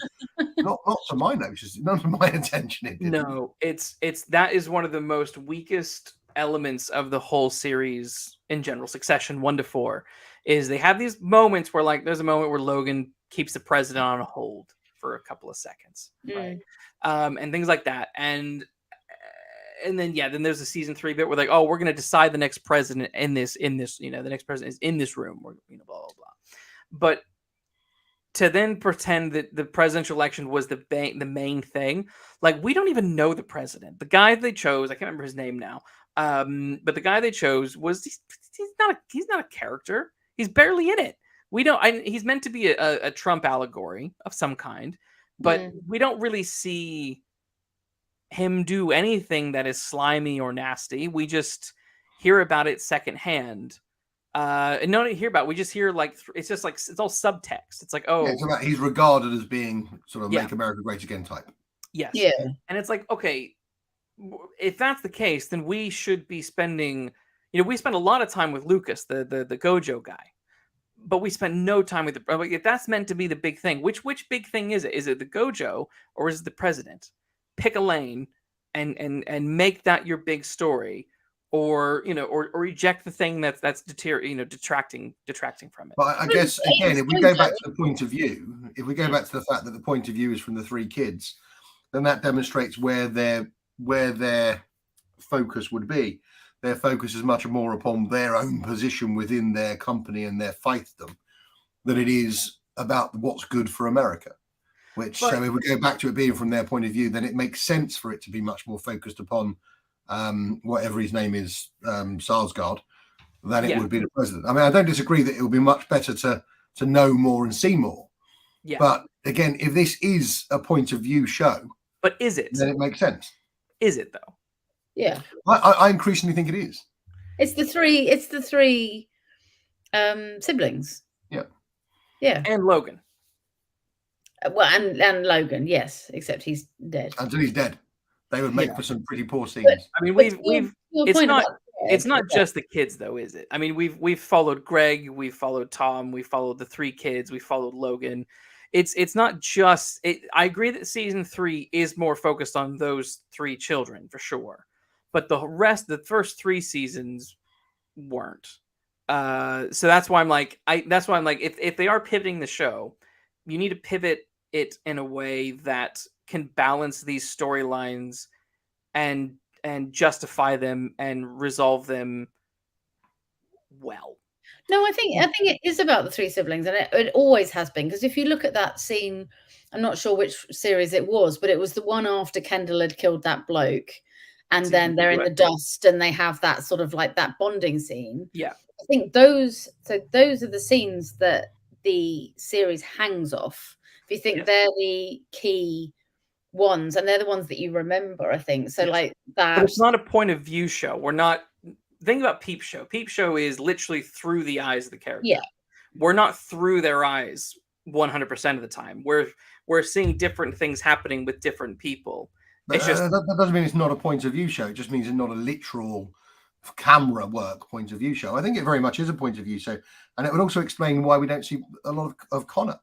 S3: not to my notice, not to my attention.
S1: No, it's that is one of the most weakest elements of the whole series in general. Succession 1 to 4 is they have these moments where, like, there's a moment where Logan keeps the president on hold for a couple of seconds, right? And things like that, and then then there's a season 3 bit where, like, oh, we're going to decide the next president in this, the next president is in this room, or blah blah blah. But to then pretend that the presidential election was the main thing, like, we don't even know the president. The guy they chose, I can't remember his name now, but the guy they chose was he's not a character. He's barely in it. He's meant to be a Trump allegory of some kind, but we don't really see him do anything that is slimy or nasty. We just hear about it secondhand. And not hear about it, we just hear, like, it's just like, it's all subtext. It's like, oh,
S3: it's about, he's regarded as being sort of make America great again type.
S1: Yes. Yeah. And it's like, okay, if that's the case, then we should be spending, we spend a lot of time with Lucas, the Gojo guy, but we spend no time with if that's meant to be the big thing, which big thing is it? Is it the Gojo or is it the president? Pick a lane and make that your big story, or reject the thing that's detracting from it.
S3: But I guess, again, if we go back to the point of view, if we go back to the fact that the point of view is from the 3 kids, then that demonstrates where their focus would be. Their focus is much more upon their own position within their company and their fightdom than it is about what's good for America. So if we go back to it being from their point of view, then it makes sense for it to be much more focused upon whatever his name is, Sarsgaard, than it would be the president. I mean, I don't disagree that it would be much better to know more and see more.
S1: Yeah.
S3: But again, if this is a point of view show,
S1: but is it?
S3: Then it makes sense.
S1: Is it though?
S2: Yeah.
S3: I increasingly think it is.
S2: It's the three siblings.
S3: Yeah.
S2: Yeah.
S1: And Logan.
S2: Well, and Logan, yes, except he's dead.
S3: Until he's dead, they would make for some pretty poor scenes.
S1: I mean, it's not just the kids, though, is it? I mean, we've followed Greg, we've followed Tom, we followed the 3 kids, we followed Logan. It's not just. I agree that season 3 is more focused on those 3 children for sure, but the first 3 seasons weren't. So that's why I'm like, if they are pivoting the show, you need to pivot it in a way that can balance these storylines and justify them and resolve them well.
S2: No, I think it is about the 3 siblings, and it always has been. Because if you look at that scene, I'm not sure which series it was, but it was the one after Kendall had killed that bloke, and then they're in the dust, and they have that sort of like that bonding scene.
S1: Yeah,
S2: I think those are the scenes that the series hangs off. If you think they're the key ones, and they're the ones that you remember, I think. So like that.
S1: But it's not a point of view show. We're not. Think about Peep Show. Peep Show is literally through the eyes of the character.
S2: Yeah.
S1: We're not through their eyes 100% of the time. We're seeing different things happening with different people.
S3: But
S1: it's just
S3: that doesn't mean it's not a point of view show. It just means it's not a literal camera work point of view show. I think it very much is a point of view show, and it would also explain why we don't see a lot of Connor.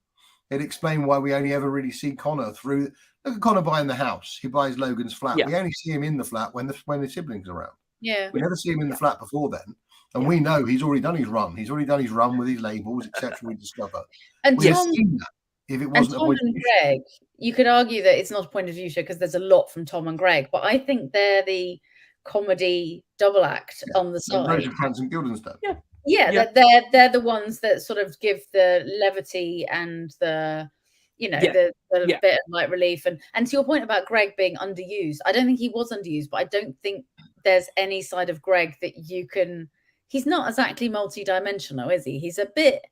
S3: It'd explain why we only ever really see Connor through. Look at Connor buying the house. He buys Logan's flat.
S1: Yeah.
S3: We only see him in the flat when the siblings are around.
S2: Yeah.
S3: We never see him in the flat before then. And we know he's already done his run. He's already done his run with his labels, etc. We discover.
S2: And
S3: We've
S2: Tom,
S3: seen that if it wasn't a
S2: Tom
S3: point
S2: and Greg, you could argue that it's not a point of view show because there's a lot from Tom and Greg, but I think they're the comedy double act on the side.
S3: Rosencrantz and Guildenstern.
S2: Yeah, they're the ones that sort of give the levity and the the bit of like relief. And to your point about Greg being underused, I don't think he was underused, but I don't think there's any side of Greg that you can. He's not exactly multi-dimensional, is he? He's a bit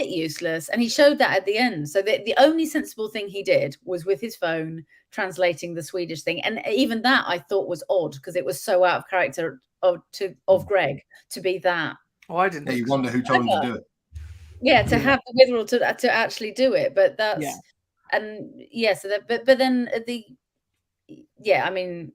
S2: useless, and he showed that at the end. So the only sensible thing he did was with his phone translating the Swedish thing, and even that I thought was odd because it was so out of character of Greg to be that.
S1: Oh, I didn't.
S3: Yeah, you wonder who told him to do it.
S2: Yeah, to have the withdrawal to actually do it, but that's
S1: Yeah.
S2: and yeah, so that but then I mean,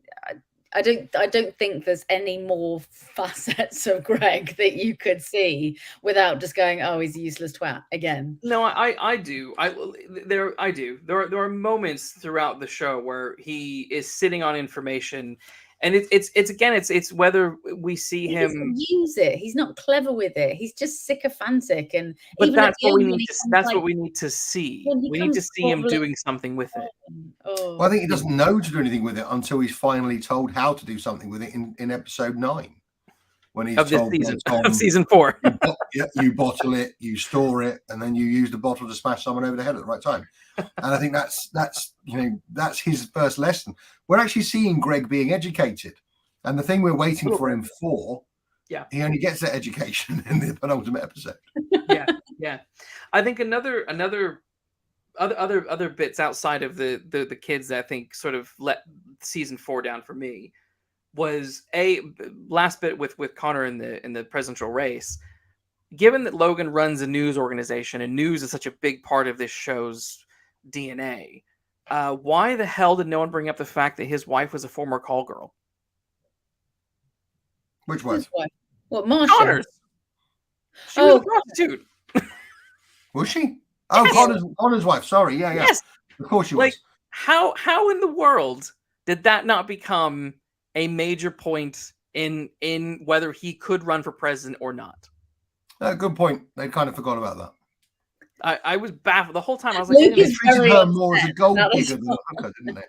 S2: I don't think there's any more facets of Greg that you could see without just going, oh, he's a useless twat again.
S1: No, I do. I do. There are moments throughout the show where he is sitting on information, and it's whether we see
S2: He
S1: him.
S2: doesn't use it. He's not clever with it. He's just sycophantic, and
S1: But
S2: even at
S1: that's
S2: the
S1: what we
S2: end,
S1: need to. That's what we need to see.
S2: when he
S1: We need
S2: comes
S1: to see him
S2: groveling
S1: doing something with it.
S2: Oh,
S3: Well, I think he doesn't know to do anything with it until he's finally told how to do something with it in episode 9, when he's
S1: Of this
S3: told
S1: season,
S3: Tom,
S1: of season 4.
S3: you bottle it, you store it, and then you use the bottle to smash someone over the head at the right time. And I think that's his first lesson. We're actually seeing Greg being educated, and the thing we're waiting for him for, he only gets that education in the penultimate episode.
S1: Yeah. I think other bits outside of the kids that I think sort of let season 4 down for me was last bit with Connor in the presidential race. Given that Logan runs a news organization and news is such a big part of this show's DNA, why the hell did no one bring up the fact that his wife was a former call girl?
S3: Which wife?
S2: What, Marsha?
S1: Connor's. She was a prostitute.
S3: Was she? Oh, yes. Connor's wife. Sorry. Yeah.
S1: Yes.
S3: Of course she was.
S1: Like, how in the world did that not become a major point in whether he could run for president or not?
S3: Good point. They kind of forgot about that.
S1: I was baffled the whole time. I was like,
S3: they treated her more as a gold digger than a hooker, didn't they?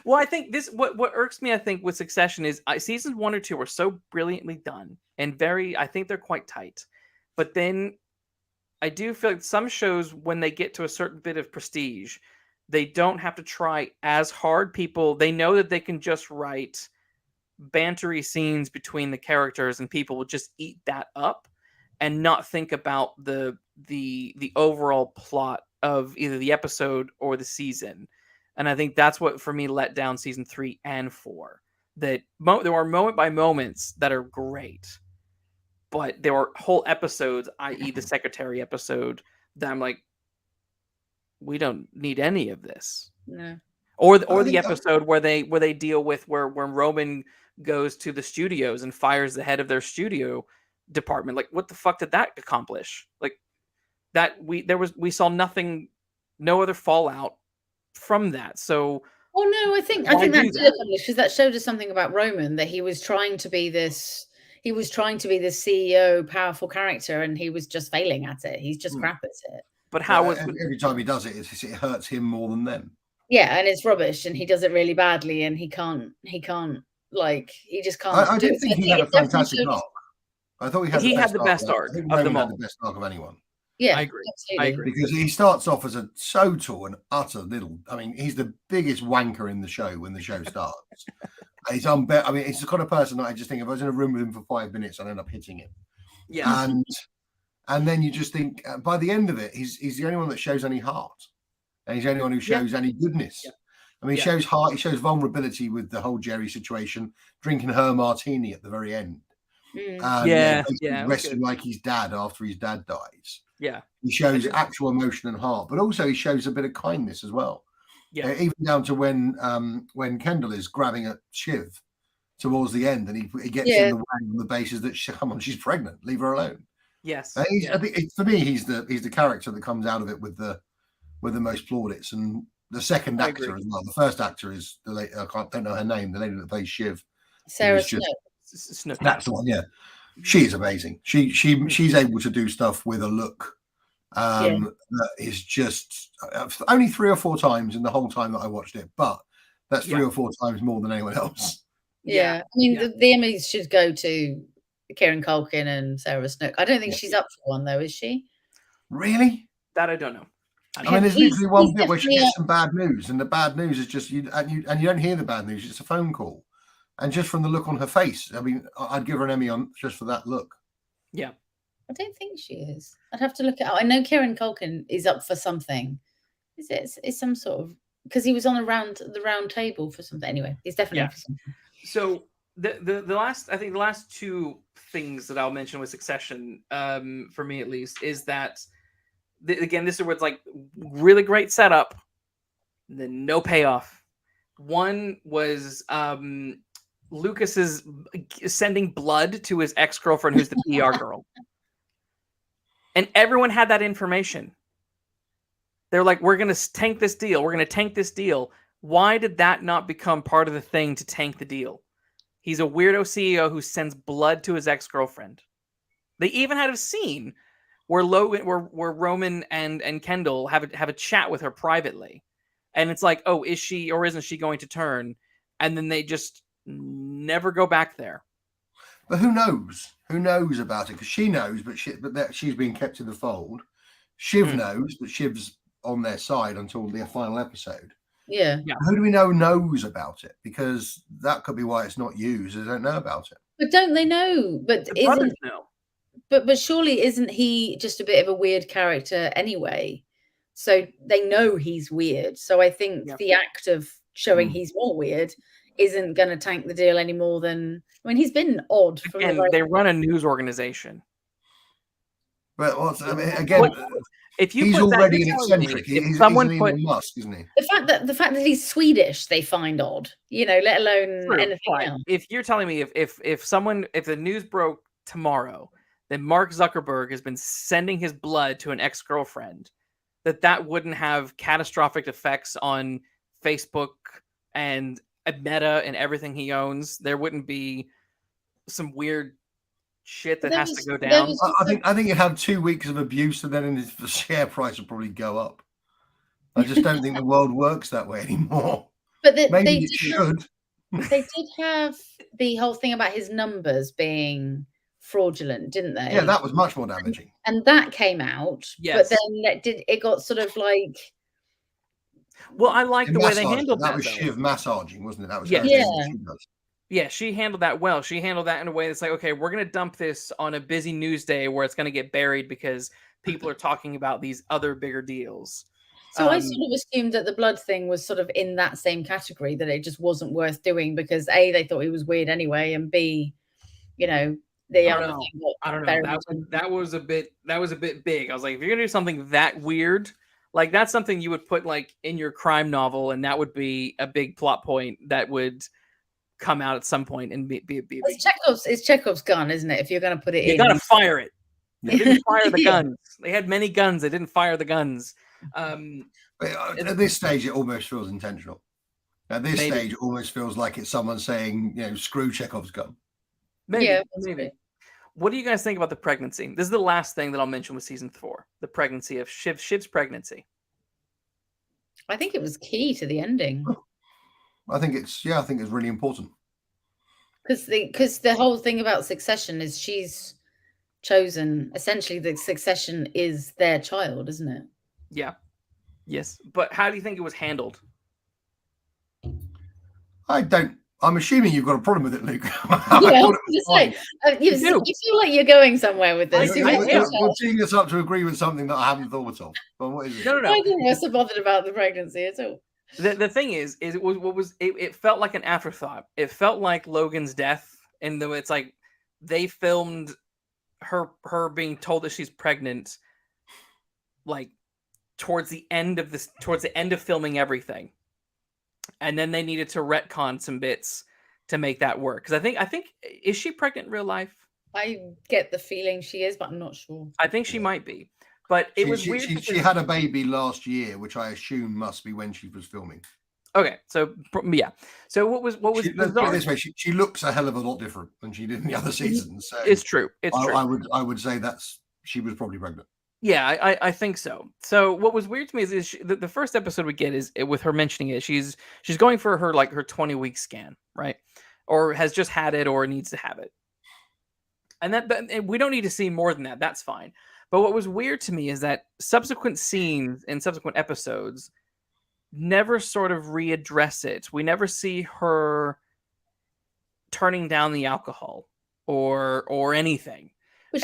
S1: Well, I think what irks me, I think, with Succession is seasons 1 or 2 are so brilliantly done and I think they're quite tight. But then I do feel like some shows, when they get to a certain bit of prestige, they don't have to try as hard. They know that they can just write bantery scenes between the characters, and people will just eat that up and not think about the overall plot of either the episode or the season. And I think that's what, for me, let down season 3 and 4. That there are moment by moments that are great, but there are whole episodes, i.e. the secretary episode, that I'm like, we don't need any of this.
S2: No.
S1: Or the episode where they deal with where Roman goes to the studios and fires the head of their studio department. Like, what the fuck did that accomplish? Like, that we saw nothing, no other fallout from that. So
S2: I think that because that showed us something about Roman, that he was trying to be this CEO, powerful character, and he was just failing at it. He's just crap at it.
S1: But how
S3: every time he does it, it hurts him more than them.
S2: Yeah, and it's rubbish, and he does it really badly, and he just can't.
S3: I didn't think he had a fantastic arc. I thought
S1: he had the best arc of them all.
S3: The best arc of anyone.
S2: Yeah,
S1: I agree.
S2: Absolutely.
S1: I agree.
S3: Because he starts off as a total and utter little. I mean, he's the biggest wanker in the show when the show starts. He's I mean, he's the kind of person that I just think if I was in a room with him for 5 minutes, I'd end up hitting him.
S1: Yeah.
S3: And then you just think by the end of it, he's the only one that shows any heart, and he's the only one who shows any goodness. Yeah. I mean, he shows heart. He shows vulnerability with the whole Jerry situation, drinking her martini at the very end. Wrestling like his dad after his dad dies.
S1: Yeah,
S3: he shows actual emotion and heart, but also he shows a bit of kindness as well.
S1: Yeah,
S3: even down to when Kendall is grabbing at Shiv towards the end, and he gets in the way on the basis that she's pregnant, leave her alone.
S1: Yes,
S3: I think for me he's the character that comes out of it with the most plaudits, and the second actor as well. The first actor is the lady, I don't know her name, the lady that plays Shiv,
S2: Sarah Snook.
S3: That's the one. Yeah, she is amazing. She's able to do stuff with a look that is just only 3 or 4 times in the whole time that I watched it, but that's 3 or 4 times more than anyone else.
S2: I mean, the Emmys should go to Kieran Culkin and Sarah Snook. I don't think she's up for one though, is she?
S3: Really?
S1: That I don't know.
S3: I mean, there's literally one bit where she gets some bad news, and the bad news is just you don't hear the bad news. It's a phone call. And just from the look on her face, I mean, I'd give her an Emmy just for that look.
S1: Yeah.
S2: I don't think she is. I'd have to look it up. I know Kieran Culkin is up for something. It's some sort of, because he was on the round table for something. Anyway, he's definitely up for something.
S1: So the last two things that I'll mention with Succession, for me at least, is that again, this is where it's like really great setup, then no payoff. One was Lucas's sending blood to his ex-girlfriend, who's the PR girl, and everyone had that information. They're like, we're gonna tank this deal. We're gonna tank this deal. Why did that not become part of the thing to tank the deal? He's a weirdo CEO who sends blood to his ex-girlfriend. They even had a scene where Roman and Kendall have a chat with her privately, and it's like, oh, is she or isn't she going to turn? And then they just never go back there.
S3: But who knows? Who knows about it? Because she knows, but she's being kept in the fold. Shiv knows, but Shiv's on their side until the final episode.
S2: Yeah.
S3: Who do we know knows about it? Because that could be why it's not used. They don't know about it.
S2: But don't they know? But
S1: The brothers know.
S2: But surely isn't he just a bit of a weird character anyway? So they know he's weird. So I think the act of showing he's more weird isn't going to tank the deal any more than. I mean, he's been odd.
S1: And they run a news organization.
S3: But if you he's already an eccentric. He's Elon Musk, isn't he?
S2: The fact that he's Swedish, they find odd. Let alone anything else.
S1: If you're telling me if the news broke tomorrow, then Mark Zuckerberg has been sending his blood to an ex-girlfriend, that wouldn't have catastrophic effects on Facebook and Meta and everything he owns. There wouldn't be some weird shit that has to go down.
S3: I think you have 2 weeks of abuse, and then the share price will probably go up. I just don't think the world works that way anymore.
S2: But
S3: maybe it should.
S2: They did have the whole thing about his numbers being fraudulent, didn't they?
S3: Yeah, that was much more damaging.
S2: And that came out. Yes. But then it got sort of like.
S1: Well, I like the way they handled that.
S3: That was Shiv massaging, wasn't it? That was
S1: she does. Yeah, she handled that well. She handled that in a way that's like, okay, we're going to dump this on a busy news day where it's going to get buried because people are talking about these other bigger deals.
S2: So I sort of assumed that the blood thing was sort of in that same category, that it just wasn't worth doing because A, they thought he was weird anyway, and B, the other thing.
S1: I don't know. That was a bit big. I was like, if you're going to do something that weird, like that's something you would put like in your crime novel, and that would be a big plot point that would come out at some point and be
S2: it's Chekhov's gun, isn't it? If you're going to put it in,
S1: you got to fire it. They didn't fire the guns. They had many guns. They didn't fire the guns.
S3: At this stage, it almost feels intentional. At this stage, it almost feels like it's someone saying, screw Chekhov's gun.
S1: Maybe. What do you guys think about the pregnancy? This is the last thing that I'll mention with season 4, the pregnancy of Shiv's pregnancy.
S2: I think it was key to the ending.
S3: I think it's really important.
S2: Because the whole thing about Succession is she's chosen, essentially the Succession is their child, isn't it?
S1: Yeah. Yes. But how do you think it was handled?
S3: I'm assuming you've got a problem with it, Luke.
S2: You feel like you're going somewhere with this.
S3: You're teeing us up to agree with something that I haven't thought of. But what is it?
S1: No.
S2: I didn't was so bothered about the pregnancy at all.
S1: The thing is it felt like an afterthought. It felt like Logan's Death, and it's like they filmed her being told that she's pregnant, like towards the end of filming everything, and then they needed to retcon some bits to make that work. Because I think is she pregnant in real life?
S2: I get the feeling she is, but I'm not sure.
S1: I think she might be. But it was weird.
S3: She had a baby last year, which I assume must be when she was filming.
S1: Okay, so yeah. So what was
S3: let's put it this way, she looks a hell of a lot different than she did in the other seasons. So
S1: it's true. It's true.
S3: I would say she was probably pregnant.
S1: Yeah, I think so. So what was weird to me is the first episode we get is with her mentioning it. She's going for her 20-week scan, right? Or has just had it, or needs to have it. And that we don't need to see more than that. That's fine. But what was weird to me is that subsequent scenes in subsequent episodes never sort of readdress it. We never see her turning down the alcohol or anything.
S2: But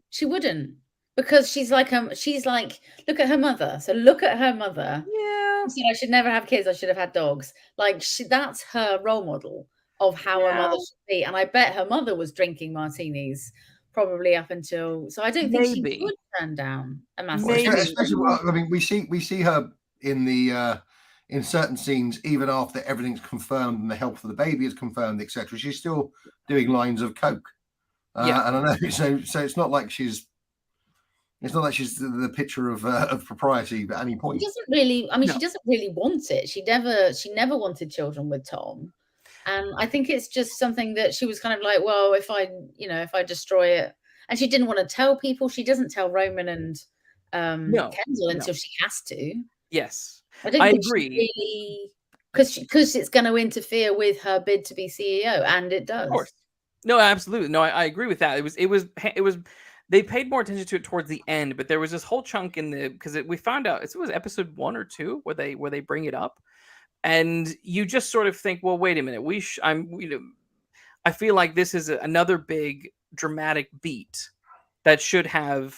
S2: she wouldn't. Because she's like, look at her mother. So look at her mother.
S1: Yeah.
S2: She said, I should never have kids. I should have had dogs. Like that's her role model. of how a mother should be. And I bet her mother was drinking martinis probably up until. So I don't think she would turn down a massive.
S3: Especially, I mean, we see her in the in certain scenes, even after everything's confirmed and the health of the baby is confirmed, etc. She's still doing lines of coke. And I know, so it's not like she's. It's not like she's the picture of propriety at any point.
S2: She doesn't really. I mean, she doesn't really want it. She never wanted children with Tom, and I think it's just something that she was kind of like, well, if I destroy it, and she didn't want to tell people. She doesn't tell Roman and Kendall until she has to.
S1: Yes,
S2: I agree. Because it's going to interfere with her bid to be CEO, and it does.
S1: Of course. No, absolutely. No, I agree with that. It was. They paid more attention to it towards the end, but there was this whole chunk in because we found out it was episode 1 or 2 where they bring it up, and you just sort of think, well, wait a minute, I feel like this is another big dramatic beat that should have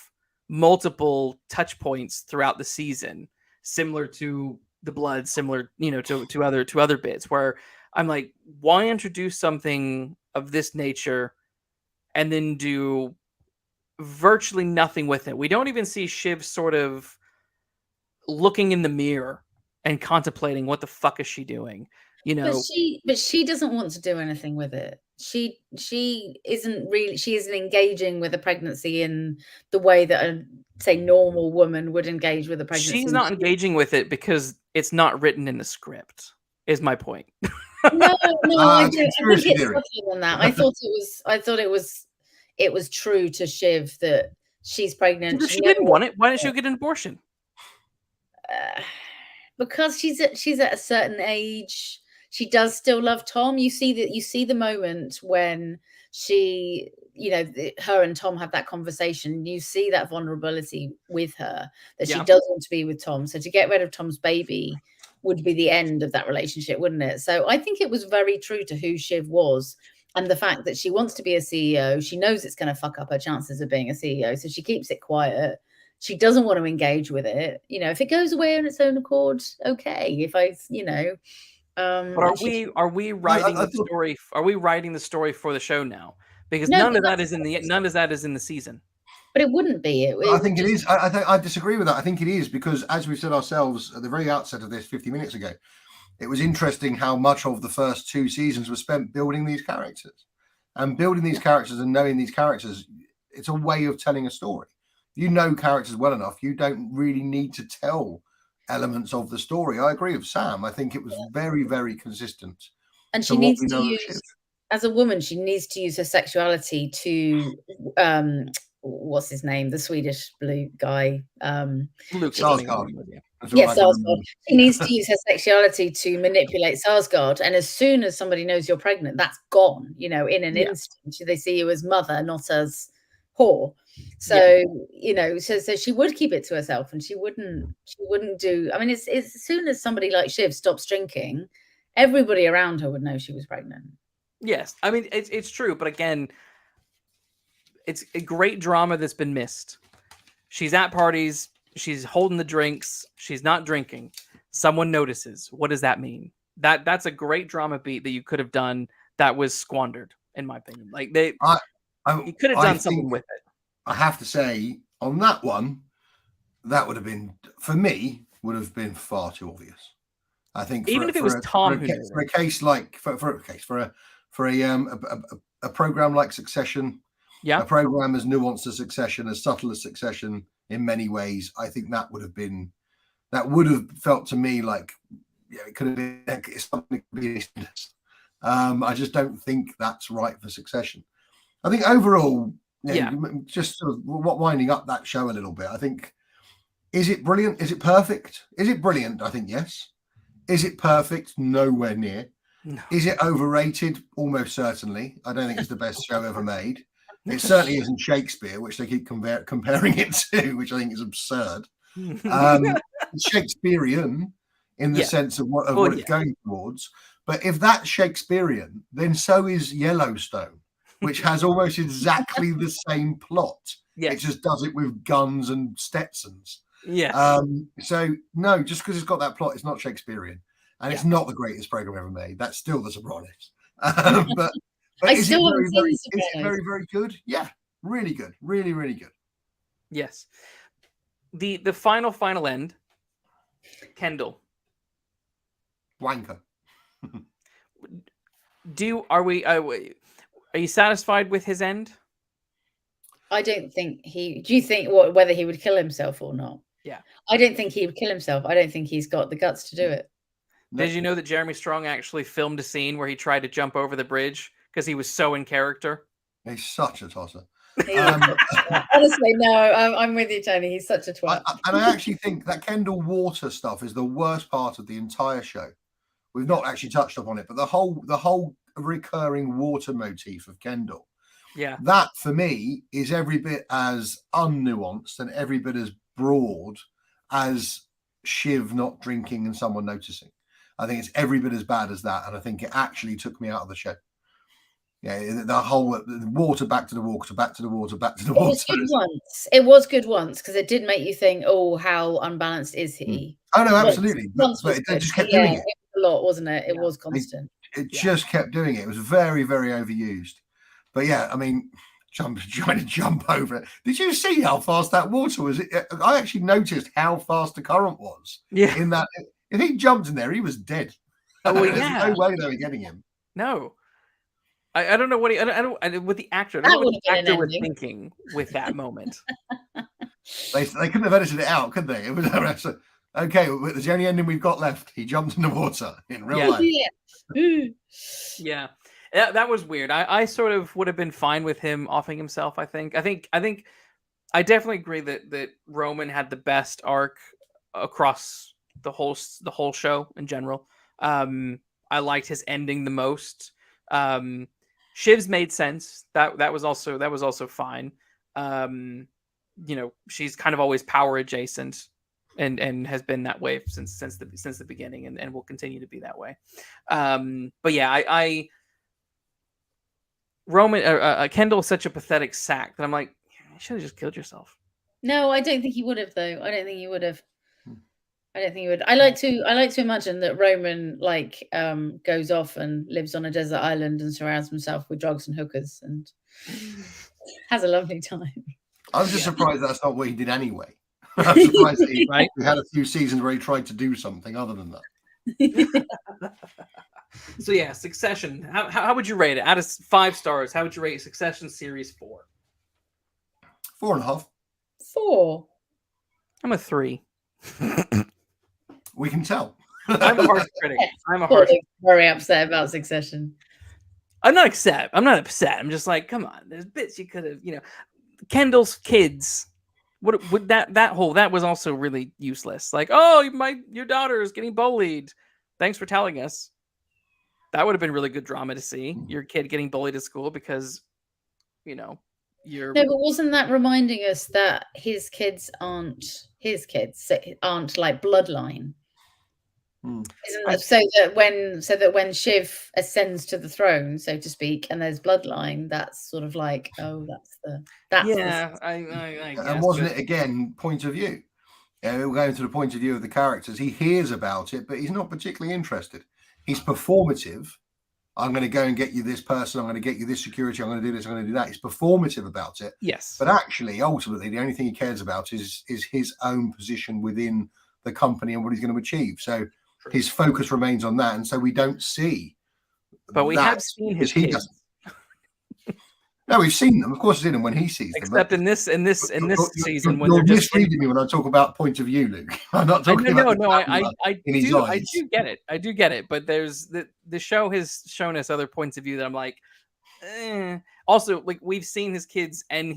S1: multiple touch points throughout the season, similar to the blood, similar to other bits where I'm like, why introduce something of this nature and then do virtually nothing with it? We don't even see Shiv sort of looking in the mirror and contemplating what the fuck is she doing,
S2: but she doesn't want to do anything with it. She isn't engaging with a pregnancy in the way that a say normal woman would engage with a pregnancy.
S1: She's not engaging with it because it's not written in the script, is my point.
S2: No, I think it's subtler than that. I thought it was true to Shiv that she's pregnant.
S1: If she didn't want it, why didn't she get an abortion?
S2: Because she's at a certain age. She does still love Tom. You see the moment when she, her and Tom have that conversation. You see that vulnerability with her, that she does want to be with Tom. So to get rid of Tom's baby would be the end of that relationship, wouldn't it? So I think it was very true to who Shiv was. And the fact that she wants to be a CEO, she knows it's going to fuck up her chances of being a CEO. So she keeps it quiet. She doesn't want to engage with it. If it goes away on its own accord, okay. If
S1: but are we writing the story? Are we writing the story for the show now? Because none of that is in the season.
S2: But it wouldn't be.
S3: I think it is. I disagree with that. I think it is because, as we said ourselves at the very outset of this 50 minutes ago, it was interesting how much of the first 2 seasons was spent building these characters. And building these characters and knowing these characters, it's a way of telling a story. You know characters well enough, you don't really need to tell elements of the story. I agree with Sam. I think it was very, very consistent.
S2: And she needs to use, as a woman, she needs to use her sexuality to what's his name? The Swedish blue guy.
S3: Luke Sarsgaard.
S2: Yes, Sarsgaard. She needs to use her sexuality to manipulate Sarsgaard. And as soon as somebody knows you're pregnant, that's gone, in an instant. They see you as mother, not as whore. So, so she would keep it to herself, and she wouldn't do. I mean, it's as soon as somebody like Shiv stops drinking, everybody around her would know she was pregnant.
S1: Yes. I mean, it's true. But again, it's a great drama that's been missed. She's at parties. She's holding the drinks. She's not drinking. Someone notices. What does that mean? That's a great drama beat that you could have done that was squandered, in my opinion. Like you could have done something with it.
S3: I have to say, on that one, that would have been, for me, far too obvious. I think
S1: even if it was Tom who did
S3: for a case like for a program like Succession, a program as nuanced as Succession, as subtle as Succession in many ways, I think that would have felt to me like it could have been something. I just don't think that's right for Succession. I think overall, just sort of winding up that show a little bit. I think, is it brilliant? Is it perfect? Is it brilliant? I think yes. Is it perfect? Nowhere near. No. Is it overrated? Almost certainly. I don't think it's the best show ever made. It certainly isn't Shakespeare, which they keep comparing it to, which I think is absurd. It's Shakespearean in the sense of what it's going towards. But if that's Shakespearean, then so is Yellowstone, which has almost exactly the same plot. Yes. It just does it with guns and Stetsons.
S1: Yeah.
S3: So no, just because it's got that plot, it's not Shakespearean, and it's not the greatest program ever made. That's still The Sopranos. But
S2: I
S3: is it
S2: still haven't
S3: very,
S2: seen
S3: very,
S2: The
S3: is it very, very good? Yeah, really good, really, really good.
S1: Yes. The final end. Kendall.
S3: Wanker.
S1: Are you satisfied with his end?
S2: I don't think he. Do you think whether he would kill himself or not?
S1: Yeah.
S2: I don't think he would kill himself. I don't think he's got the guts to do it.
S3: No.
S1: Did you know that Jeremy Strong actually filmed a scene where he tried to jump over the bridge because he was so in character?
S3: He's such a tosser.
S2: Honestly, no, I'm with you, Tony. He's such a twat.
S3: And I actually think that Kendall Water stuff is the worst part of the entire show. We've not actually touched upon it, but the whole recurring water motif of Kendall.
S1: Yeah.
S3: That for me is every bit as unnuanced and every bit as broad as Shiv not drinking and someone noticing. I think it's every bit as bad as that, and I think it actually took me out of the show. Yeah, the whole water back to the water, back to the water, back to the water.
S2: It was good once because it did make you think, oh, how unbalanced is he?
S3: Oh no, absolutely. But they just kept doing it.
S2: It was a lot, wasn't it? It was constant.
S3: It just kept doing it. It was very, very overused. But yeah, I mean, trying to jump over it. Did you see how fast that water was? I actually noticed how fast the current was.
S1: Yeah.
S3: In that, if he jumped in there, he was dead.
S1: Oh
S3: yeah.
S1: There's
S3: no way they were getting him.
S1: No. I don't know what I don't with the actor. I don't know what the actor was thinking with that moment.
S3: They couldn't have edited it out, could they? It was okay. It's the only ending we've got left. He jumped in the water in real life.
S1: Yeah, that was weird. I sort of would have been fine with him offing himself. I think I definitely agree that Roman had the best arc across the whole show in general. I liked his ending the most. Shiv's made sense. That was also fine. She's kind of always power adjacent and has been that way since the beginning and will continue to be that way. But yeah, Roman Kendall is such a pathetic sack that I'm like, you should have just killed yourself.
S2: No, I don't think he would have though. I don't think he would have. I don't think he would. I like to imagine that Roman goes off and lives on a desert island and surrounds himself with drugs and hookers and has a lovely time.
S3: I'm just surprised that's not what he did anyway. I'm surprised that we had a few seasons where he tried to do something other than that.
S1: So yeah, Succession. How would you rate it? Out of 5 stars, how would you rate Succession series 4?
S3: 4.5.
S2: 4.
S1: I'm a 3.
S3: We can tell.
S1: I'm a harsh critic.
S2: Very upset about Succession.
S1: I'm not upset. I'm just like, come on. There's bits you could have, Kendall's kids. What would that was also really useless. Like, oh, your daughter is getting bullied. Thanks for telling us. That would have been really good drama to see. Your kid getting bullied at school because, you're.
S2: No, but wasn't that reminding us that his kids aren't like bloodline? Isn't that so that when Shiv ascends to the throne, so to speak, and there's bloodline, that's sort of like, oh, that's
S1: yeah. I guess,
S3: and wasn't it again point of view? We're going to the point of view of the characters. He hears about it, but he's not particularly interested. He's performative. I'm going to go and get you this person. I'm going to get you this security. I'm going to do this. I'm going to do that. He's performative about it.
S1: Yes.
S3: But actually, ultimately, the only thing he cares about is his own position within the company and what he's going to achieve. So his focus remains on that. And so we don't see.
S1: But we have seen his kids.
S3: No, we've seen them. Of course, we've seen them when he sees them.
S1: Except in this season, when
S3: you're misreading me when I talk about point of view, Luke. I'm not talking about.
S1: No. I do get it. I do get it. But there's the show has shown us other points of view that I'm like. Also, like we've seen his kids, and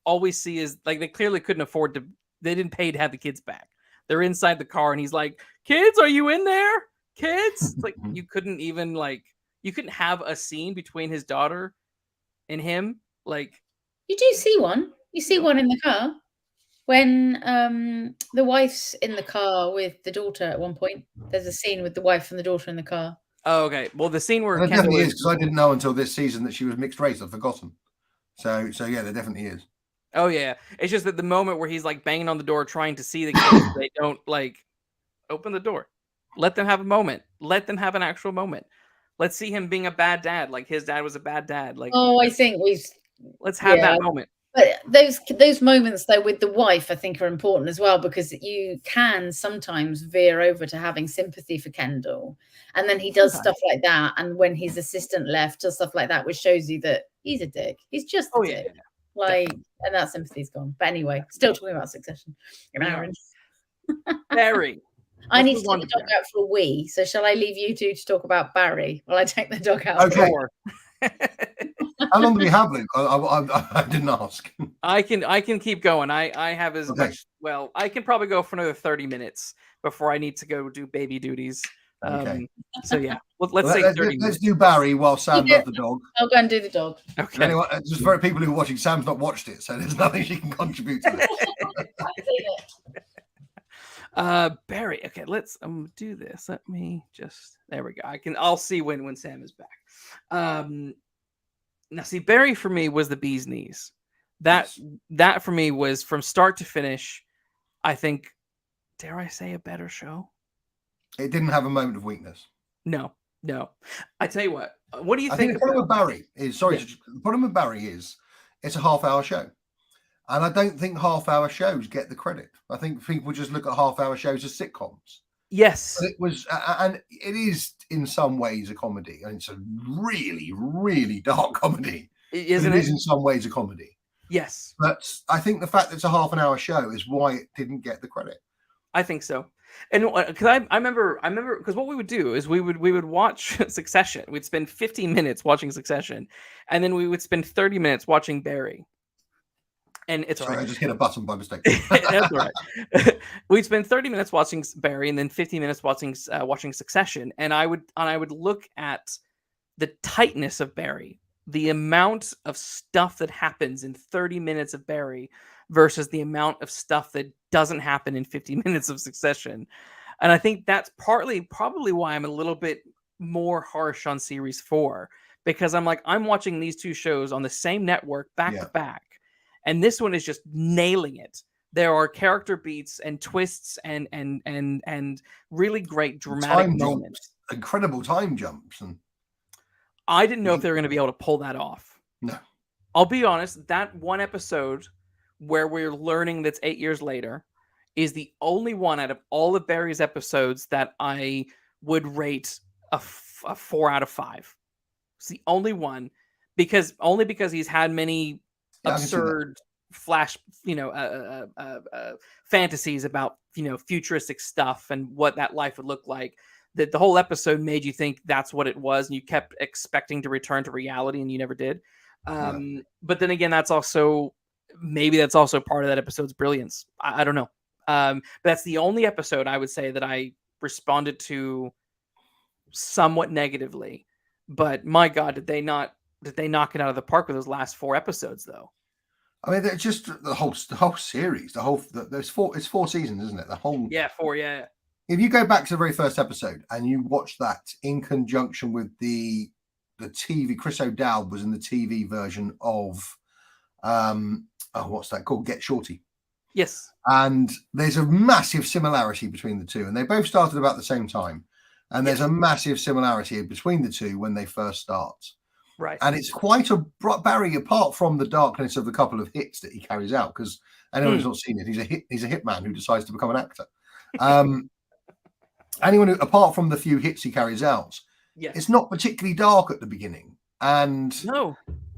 S1: all we see is like they clearly couldn't afford to. They didn't pay to have the kids back. They're inside the car, and he's like, "Kids, are you in there? Kids?" It's like you couldn't even you couldn't have a scene between his daughter and him. Like
S2: you do see one. You see one in the car when the wife's in the car with the daughter at one point. There's a scene with the wife and the daughter in the car.
S1: Oh, okay. Well, the scene where
S3: there definitely is, because I didn't know until this season that she was mixed race. I've forgotten. So yeah, there definitely is.
S1: Oh yeah, it's just that the moment where he's like banging on the door trying to see the kids, they don't open the door. Let them have a moment. Let them have an actual moment. Let's see him being a bad dad, like his dad was a bad dad. Like,
S2: Oh, I think
S1: let's have
S2: yeah.
S1: that moment.
S2: But those moments though with the wife, I think, are important as well, because you can sometimes veer over to having sympathy for Kendall, and then he does
S1: Sometimes.
S2: stuff like that. And when his assistant left, does stuff like that, which shows you that he's a dick. He's just a dick. Like, and that sympathy's gone. But anyway, still talking about Succession.
S1: Barry.
S2: I need to take the dog out for a wee. So shall I leave you two to talk about Barry while I take the dog out?
S3: Okay. How long do we have, Luke? I didn't ask.
S1: I can keep going. I have as much. Well, I can probably go for another 30 minutes before I need to go do baby duties.
S3: Okay.
S1: So yeah, let's say 30 minutes.
S3: Let's do Barry while Sam does the dog.
S2: I'll go and do the dog.
S1: Okay.
S3: Anyway, just for people who are watching, Sam's not watched it, so there's nothing she can contribute to this.
S1: Barry. Okay, let's do this. Let me just. There we go. I'll see when Sam is back. Now, see, Barry for me was the bee's knees. That for me was from start to finish. I think, dare I say, a better show.
S3: It didn't have a moment of weakness.
S1: No. I tell you what. What do you think?
S3: I think the problem with Barry is the problem with Barry is it's a half-hour show, and I don't think half-hour shows get the credit. I think people just look at half-hour shows as sitcoms.
S1: Yes,
S3: but it was, and it is in some ways a comedy, and it's a really, really dark comedy.
S1: Isn't
S3: it is in some ways a comedy.
S1: Yes,
S3: but I think the fact that it's a half-an-hour show is why it didn't get the credit.
S1: I think so, and because I remember because what we would do is we would watch Succession. We'd spend 15 minutes watching Succession, and then we would spend 30 minutes watching Barry. And it's
S3: Sorry,
S1: all right.
S3: I just hit a button by mistake.
S1: That's all right. We'd spend 30 minutes watching Barry and then 15 minutes watching Succession. And I would look at the tightness of Barry, the amount of stuff that happens in 30 minutes of Barry versus the amount of stuff that doesn't happen in 50 minutes of Succession. And I think that's probably why I'm a little bit more harsh on series 4, because I'm watching these two shows on the same network back to back. And this one is just nailing it. There are character beats and twists and really great dramatic moments.
S3: Incredible time jumps. And
S1: I didn't know if they were going to be able to pull that off.
S3: No.
S1: I'll be honest, that one episode where we're learning that's 8 years later is the only one out of all of Barry's episodes that I would rate a 4 out of 5. It's the only one because he's had many absurd flash, fantasies about, futuristic stuff and what that life would look like. That the whole episode made you think that's what it was, and you kept expecting to return to reality, and you never did. But then again, that's also part of that episode's brilliance. I don't know. But that's the only episode I would say that I responded to somewhat negatively. But my God, did they knock it out of the park with those last 4 episodes, though?
S3: I mean, they're just the whole series. There's 4. It's 4 seasons, isn't it? The whole
S1: 4. Yeah.
S3: If you go back to the very first episode and you watch that in conjunction with the TV, Chris O'Dowd was in the TV version of what's that called? Get Shorty.
S1: Yes.
S3: And there's a massive similarity between the two, and they both started about the same time. And there's a massive similarity between the two when they first start.
S1: Right.
S3: And it's quite a Barry, apart from the darkness of the couple of hits that he carries out, because anyone who's not seen it, he's a hitman who decides to become an actor. Anyone who, apart from the few hits he carries out, it's not particularly dark at the beginning, and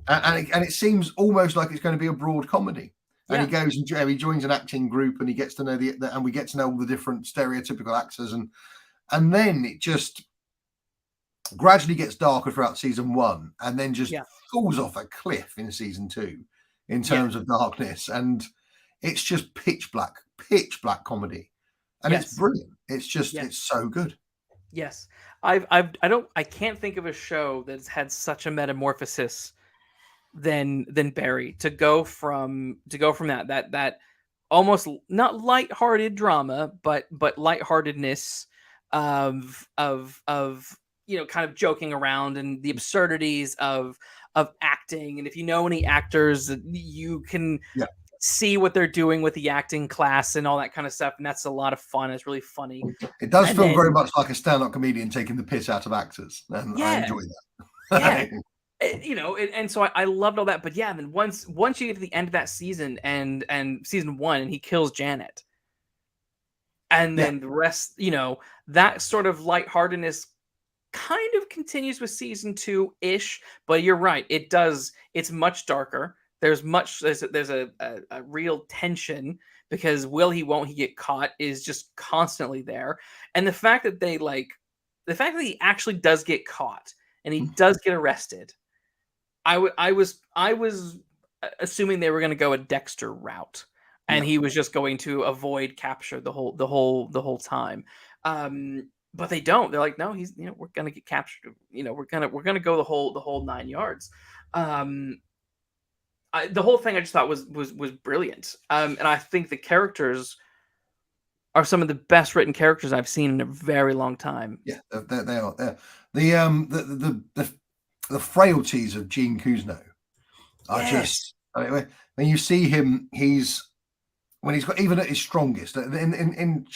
S3: it seems almost like it's going to be a broad comedy. And he goes and he joins an acting group, and he gets to know and we get to know all the different stereotypical actors, and then it just gradually gets darker throughout season 1, and then just falls off a cliff in season 2 in terms of darkness, and it's just pitch black comedy, and it's brilliant. It's just it's so good.
S1: Yes, I can't think of a show that's had such a metamorphosis than Barry, to go from that almost not lighthearted drama, but lightheartedness of kind of joking around and the absurdities of acting. And if you know any actors, you can see what they're doing with the acting class and all that kind of stuff, and that's a lot of fun. It's really funny.
S3: It does feel very much like a stand-up comedian taking the piss out of actors, and I enjoy that.
S1: And so I loved all that. But yeah, then once you get to the end of that season and season 1, and he kills Janet, and then the rest, that sort of lightheartedness kind of continues with season 2-ish. But you're right, it does. It's much darker. There's a real tension, because will he, won't he get caught is just constantly there. And the fact that he actually does get caught and he does get arrested, I was assuming they were going to go a Dexter route, and he was just going to avoid capture the whole time. But they don't. They're like, no, he's, we're going to get captured. We're going to go the whole 9 yards. The whole thing I just thought was brilliant. And I think the characters are some of the best written characters I've seen in a very long time.
S3: Yeah, they are. The frailties of Gene Cousineau are just. I mean, when you see him, when he's got, even at his strongest in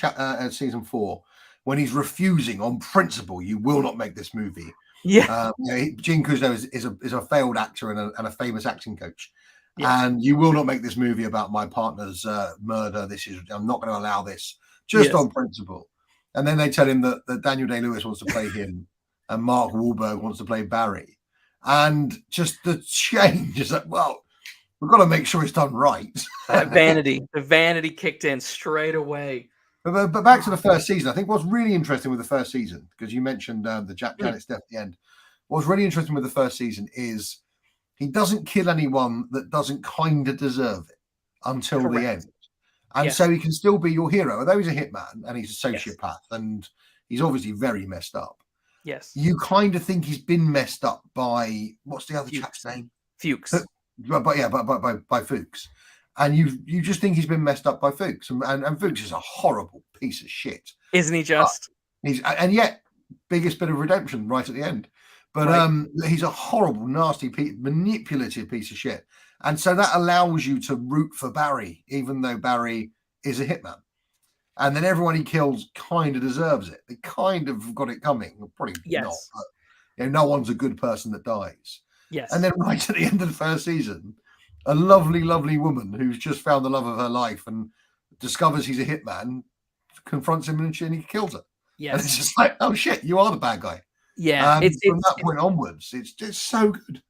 S3: season 4, when he's refusing on principle, you will not make this movie.
S1: Yeah,
S3: Gene Cousineau is a failed actor and a famous acting coach. Yeah. And you will not make this movie about my partner's murder. I'm not going to allow this, just on principle. And then they tell him that Daniel Day-Lewis wants to play him and Mark Wahlberg wants to play Barry. And just the change is that, well, we've got to make sure it's done right.
S1: The vanity kicked in straight away.
S3: But back to the first season, I think what's really interesting with the first season, because you mentioned the Janet's death at the end, what's really interesting with the first season is he doesn't kill anyone that doesn't kind of deserve it until the end. And so he can still be your hero, although he's a hitman and he's a sociopath and he's obviously very messed up.
S1: Yes.
S3: You kind of think he's been messed up by, what's the other chap's name?
S1: Fuchs.
S3: By Fuchs. And you just think he's been messed up by Fuchs. And Fuchs is a horrible piece of shit.
S1: Isn't he just?
S3: And yet, biggest bit of redemption right at the end. But he's a horrible, nasty, manipulative piece of shit. And so that allows you to root for Barry, even though Barry is a hitman. And then everyone he kills kind of deserves it. They kind of got it coming. Probably not. But, no one's a good person that dies.
S1: Yes.
S3: And then right at the end of the first season, a lovely, lovely woman who's just found the love of her life and discovers he's a hitman, confronts him and he kills her.
S1: Yes.
S3: And it's just like, oh shit, you are the bad guy.
S1: Yeah.
S3: From that point onwards, it's just so good.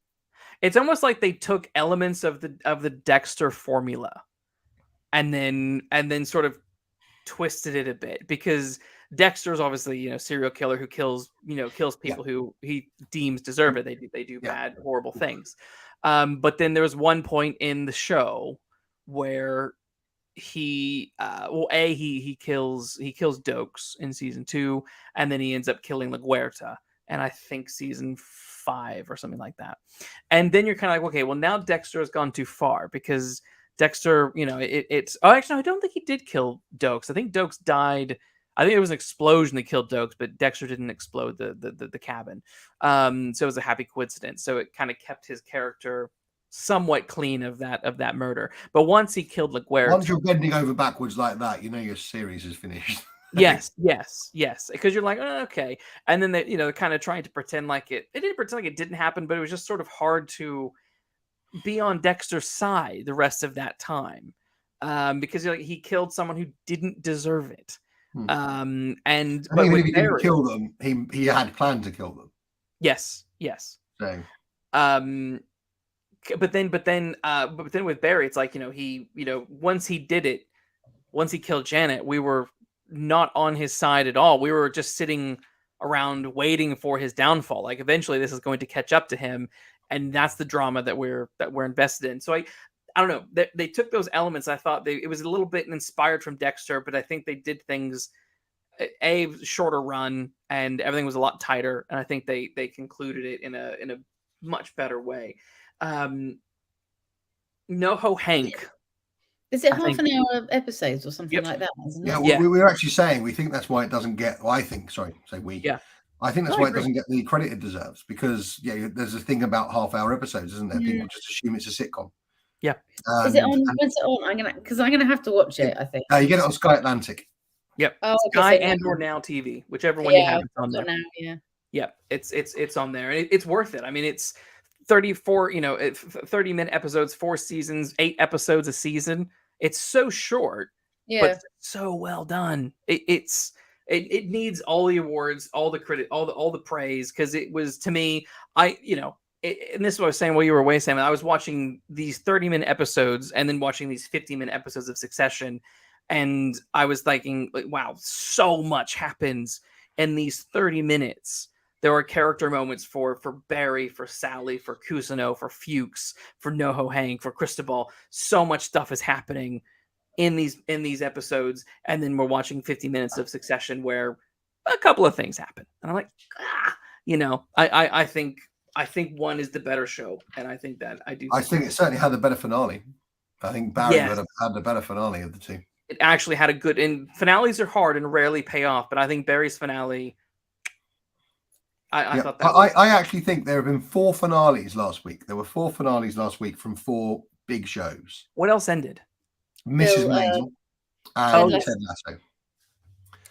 S1: It's almost like they took elements of the Dexter formula and then sort of twisted it a bit, because Dexter's obviously, serial killer who kills people who he deems deserve it. They do bad, horrible things. But then there was one point in the show where he kills Dokes in season 2, and then he ends up killing LaGuerta, and I think season 5 or something like that. And then you're kind of like, okay, well now Dexter has gone too far, because Dexter, actually, no, I don't think he did kill Dokes. I think Dokes died. I think it was an explosion that killed Dokes, but Dexter didn't explode the cabin. So it was a happy coincidence. So it kind of kept his character somewhat clean of that murder. But once he killed LaGuerta,
S3: once you're bending over backwards like that, your series is finished.
S1: yes, because you're like, oh, okay. And then they're kind of trying to pretend like it didn't pretend like it didn't happen, but it was just sort of hard to be on Dexter's side the rest of that time, because he killed someone who didn't deserve it. And
S3: but even if he didn't kill them, he had planned to kill them.
S1: Yes.
S3: So,
S1: but then with Barry, it's like, once he did it, once he killed Janet, we were not on his side at all. We were just sitting around waiting for his downfall. Like, eventually this is going to catch up to him, and that's the drama that we're invested in. So I don't know. They took those elements. I thought it was a little bit inspired from Dexter, but I think they did things shorter run, and everything was a lot tighter. And I think they concluded it in a much better way. NoHo Hank.
S2: Is it half an hour episodes or something like that? Isn't it?
S3: We were actually saying we think that's why it doesn't get. Well, I think. Sorry, say we.
S1: Yeah.
S3: I think that's why it doesn't get the credit it deserves, because there's a thing about half-hour episodes, isn't there? People just assume it's a sitcom.
S1: Yeah.
S2: Is it on? When's it on? I'm gonna have to watch it. I think.
S3: You get it on Sky Atlantic.
S1: Yep.
S2: Oh, okay,
S1: Sky
S2: so
S1: and
S2: now.
S1: or Now TV, whichever one you have, it's on there.
S2: Now, yeah.
S1: Yeah, it's on there, and it's worth it. I mean, it's 34, 30-minute episodes, 4 seasons, 8 episodes a season. It's so short, but so well done. It needs all the awards, all the credit, all the praise, because it was, to me, and this is what I was saying while you were away, Sam. I was watching these 30-minute episodes and then watching these 50-minute episodes of Succession, and I was thinking, like, wow, so much happens in these 30 minutes. There are character moments for Barry, for Sally, for Cousineau, for Fuchs, for Noho Hank, for Cristobal. So much stuff is happening in these episodes, and then we're watching 50 minutes of Succession where a couple of things happen, and I'm like, I think one is the better show, and I think that I do.
S3: I think it certainly had the better finale. I think Barry would have had the better finale of the two.
S1: It actually had a good, and finales are hard and rarely pay off, but I think Barry's finale. I thought that.
S3: I actually think there have been 4 finales last week. There were 4 finales last week from 4 big shows.
S1: What else ended?
S3: Mrs. Maisel and Ted Lasso.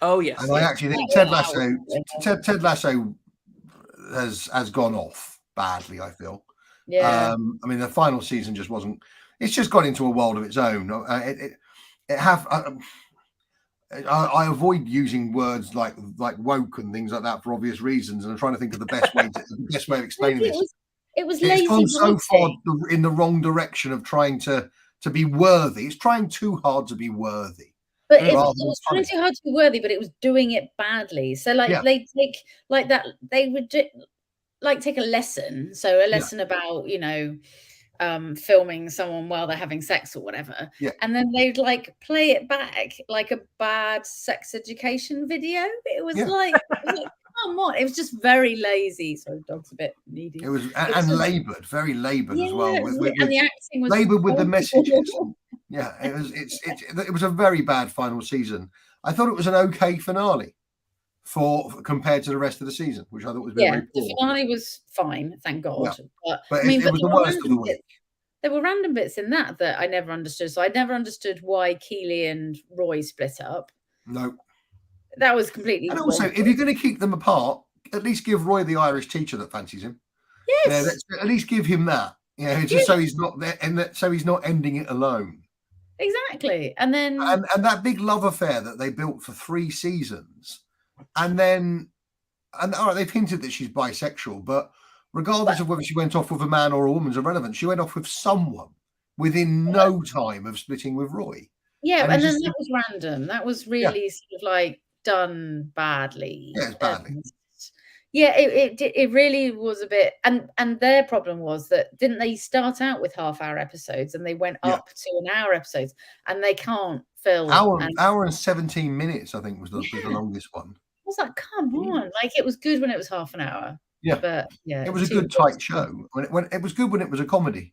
S1: Oh yes.
S3: And I actually think Ted Lasso has gone off badly, I feel.
S2: Yeah.
S3: I mean, the final season just wasn't. It's just got into a world of its own. I avoid using words like woke and things like that for obvious reasons, and I'm trying to think of the best way of explaining this.
S2: It was lazy.
S3: It's gone so far in the wrong direction of trying to be worthy. It's trying too hard to be worthy.
S2: But it was trying too hard to be worthy, but it was doing it badly. So they take like that. They would take a lesson. So a lesson about filming someone while they're having sex or whatever, and then they'd play it back like a bad sex education video. It was like come on, it was just very lazy. So dog's a bit needy.
S3: It was laboured, very laboured as well.
S2: And the acting was
S3: laboured with the messages. It was a very bad final season. I thought it was an okay finale compared to the rest of the season, which I thought was very poor.
S2: The finale was fine, thank God.
S3: But it was the worst of the week.
S2: There were random bits in that I never understood. So I never understood why Keeley and Roy split up.
S3: No.
S2: That was completely.
S3: And also, if you're going to keep them apart, at least give Roy the Irish teacher that fancies him.
S2: Yes.
S3: At least give him that. Just so he's not there, and so he's not ending it alone.
S2: Exactly. And then
S3: and that big love affair that they built for 3 seasons, and all right, they've hinted that she's bisexual, but regardless of whether she went off with a man or a woman's irrelevant, she went off with someone within no time of splitting with Roy.
S2: Yeah, and then that was random. That was really sort of done badly.
S3: Yeah, it's badly.
S2: It really was a bit, and their problem was that didn't they start out with half-hour episodes and they went up to an hour episodes, and they can't fill
S3: hour and 17 minutes, I think was the longest one.
S2: I was like, come on, it was good when it was half an hour.
S3: Yeah,
S2: but
S3: it was a good tight show. When it was good when it was a comedy,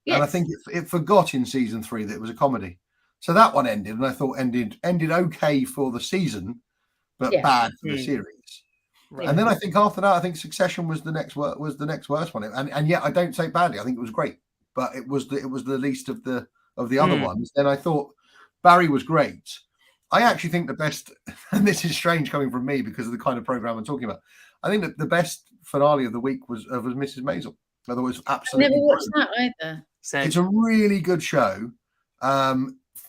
S3: and I think it forgot in season 3 that it was a comedy. So that one ended, and I thought ended okay for the season, but bad for the series. Right. And then I think after that, I think Succession was the next worst one. And yet I don't say it badly. I think it was great, but it was the least of the other ones. Then I thought Barry was great. I actually think the best, and this is strange coming from me because of the kind of program I'm talking about. I think that the best finale of the week was Mrs. Maisel. I thought it was absolutely.
S2: I never watched that either.
S1: Same.
S3: It's a really good show.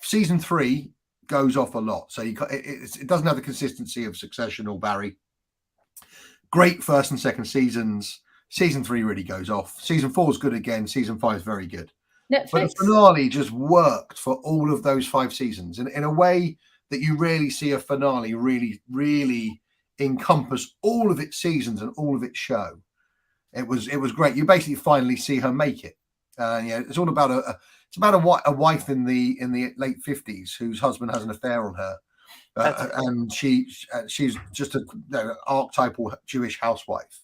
S3: Season 3 goes off a lot, so it doesn't have the consistency of Succession or Barry. Great first and second seasons. Season 3 really goes off. Season 4 is good again. Season 5 is very good.
S2: Netflix.
S3: But the finale just worked for all of those 5 seasons in a way that you rarely see a finale really, really encompass all of its seasons and all of its show. It was great. You basically finally see her make it. It's all about a wife in the late 50s whose husband has an affair on her. And she's just an archetypal Jewish housewife.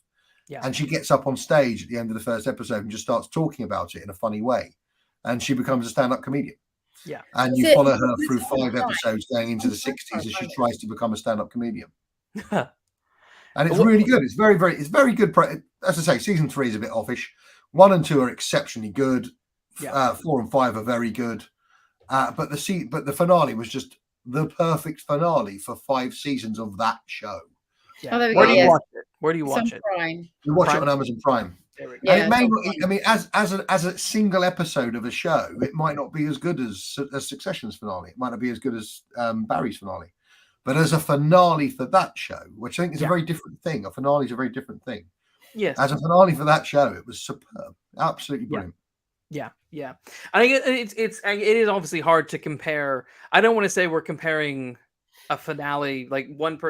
S3: Yeah. And she gets up on stage at the end of the first episode and just starts talking about it in a funny way. And she becomes a stand-up comedian.
S1: Yeah.
S3: And you follow her through 5 episodes going into the 60s as she tries to become a stand-up comedian. And it's really good. It's very, very good. As I say, season 3 is a bit offish. 1 and 2 are exceptionally good.
S1: Yeah.
S3: 4 and 5 are very good. But the finale was just the perfect finale for 5 seasons of that show.
S1: Yeah. Where do you watch it? Where do you
S2: It's
S1: watch
S2: on
S1: it?
S2: Prime.
S3: You watch it on Amazon Prime.
S2: Yeah,
S3: And it may not, I mean, as a single episode of a show, it might not be as good as Succession's finale. It might not be as good as Barry's finale. But as a finale for that show, which I think is a very different thing, a finale is a very different thing.
S1: Yes.
S3: As a finale for that show, it was superb. Absolutely brilliant.
S1: Yeah. I think it is obviously hard to compare. I don't want to say we're comparing a finale, like one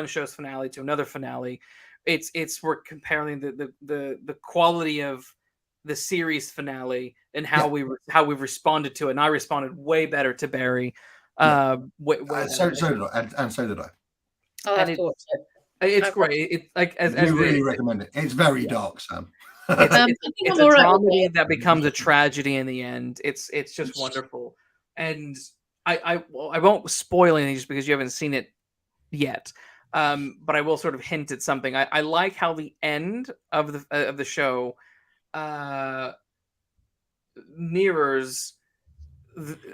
S1: show's finale to another finale. We're comparing the quality of the series finale and how we've responded to it. And I responded way better to Barry.
S3: So did I, and so did I.
S2: I'll have to watch it.
S1: It's great. It's like
S3: I really recommend it. It's very dark, Sam.
S1: It's a comedy that becomes a tragedy in the end. It's just wonderful, and I won't spoil anything just because you haven't seen it yet. But I will sort of hint at something. I like how the end of the show mirrors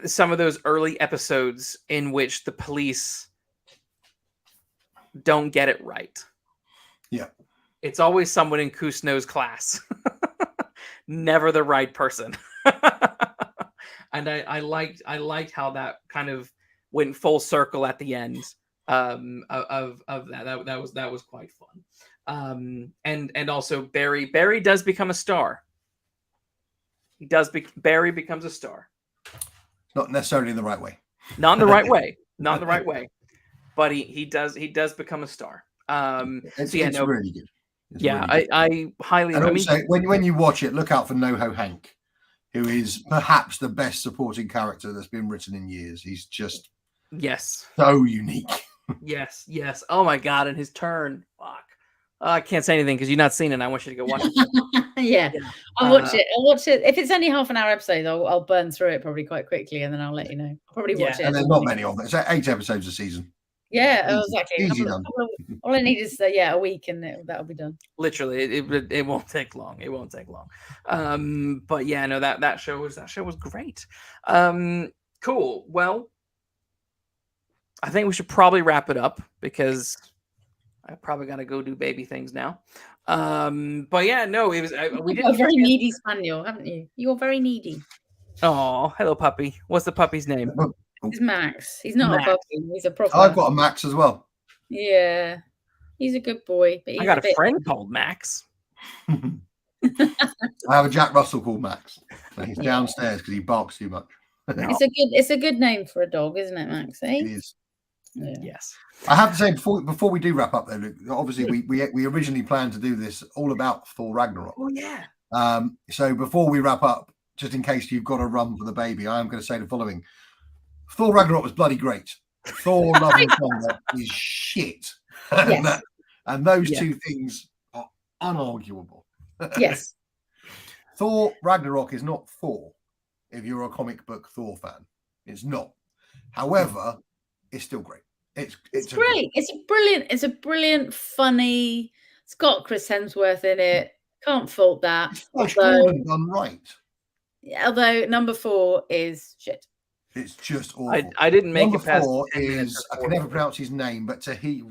S1: some of those early episodes in which the police don't get it right.
S3: Yeah.
S1: It's always someone in Cousineau's class. Never the right person. And I liked how that kind of went full circle at the end of that. That was quite fun. And also Barry does become a star. Barry becomes a star.
S3: Not necessarily in the right way.
S1: Not in the right way. Not in the right way. But he does become a star.
S3: It's really good. It's
S1: really good. I highly.
S3: And also, when you watch it, look out for NoHo Hank, who is perhaps the best supporting character that's been written in years. He's just so unique.
S1: Yes. Oh my god! And his turn. Fuck. I can't say anything because you've not seen it. And I want you to go watch it.
S2: Yeah. I'll watch it. I'll watch it. If it's only half an hour episode, I'll burn through it probably quite quickly, and then I'll let you know. I'll probably watch it.
S3: And there's not many of them. It's 8 episodes a season.
S2: Yeah, exactly.
S3: Easy done.
S2: All I need is a week, and that'll be done.
S1: Literally, it won't take long. It won't take long. But yeah, no, that show was great. Cool. Well, I think we should probably wrap it up because I probably got to go do baby things now. But yeah, no, it was. We did
S2: a very needy spaniel, haven't you? You're very needy.
S1: Oh, hello, puppy. What's the puppy's name?
S2: He's Max. He's not a puppy. He's a proper.
S3: I've got a Max as well.
S2: Yeah, he's a good boy. But
S1: I got a friend called Max.
S3: I have a Jack Russell called Max. He's downstairs because he barks too much.
S2: It's a good name for a dog, isn't it, Max? Eh?
S3: It is.
S2: Yeah.
S1: Yes.
S3: I have to say before we do wrap up, though, Luke. Obviously, we originally planned to do this all about Thor Ragnarok.
S1: Oh yeah.
S3: So before we wrap up, just in case you've got to run for the baby, I am going to say the following: Thor Ragnarok was bloody great. Thor Love and Thunder is shit, and those two things are unarguable.
S2: Yes.
S3: Thor Ragnarok is not Thor. If you're a comic book Thor fan, it's not. However, it's still great. It's
S2: great. It's a brilliant, funny. It's got Chris Hemsworth in it. Can't fault that.
S3: Flash Gordon done right.
S2: Although number 4 is shit.
S3: It's just awful.
S1: I didn't make
S3: number
S1: it past
S3: 4
S1: 10 minutes.
S3: is I can never pronounce his name, but
S1: Taika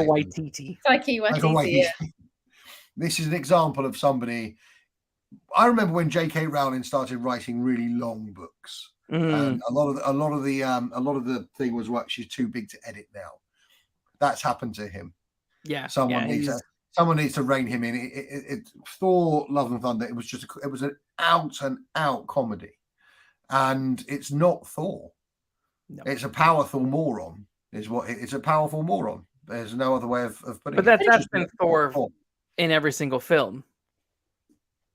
S1: Waititi.
S2: Taika Waititi. Yeah.
S3: This is an example of somebody. I remember when J.K. Rowling started writing really long books. And a lot of the thing was what she's too big to edit now. That's happened to him.
S1: Yeah,
S3: someone needs to rein him in. Thor: Love and Thunder. It was an out and out comedy, and it's not Thor. No. It's a powerful moron. It's a powerful moron. There's no other way of putting it.
S1: But that's been Thor in every single film.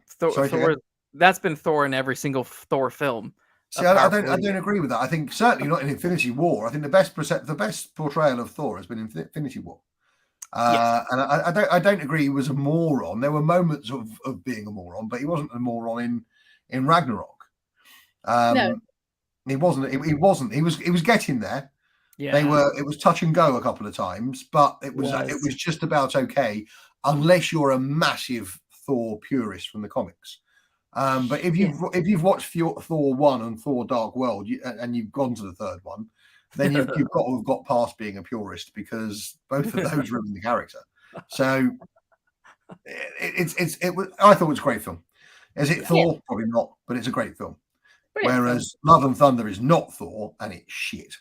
S1: Thor. That's been Thor in every single Thor film.
S3: See, I don't agree with that. I think certainly not in Infinity War. I think the best portrayal of Thor has been in Infinity War. And I don't agree he was a moron. There were moments of being a moron, but he wasn't a moron in Ragnarok.
S2: No.
S3: He wasn't. He was getting there.
S1: Yeah.
S3: It was touch and go a couple of times, but it was just about okay, unless you're a massive Thor purist from the comics. But if you've watched Thor 1 and Thor Dark World and you've gone to the third one, then you've got to have got past being a purist, because both of those ruin the character. So I thought it was a great film. Is it Thor? Yeah. Probably not, but it's a great film. Brilliant. Whereas Love and Thunder is not Thor, and it's shit.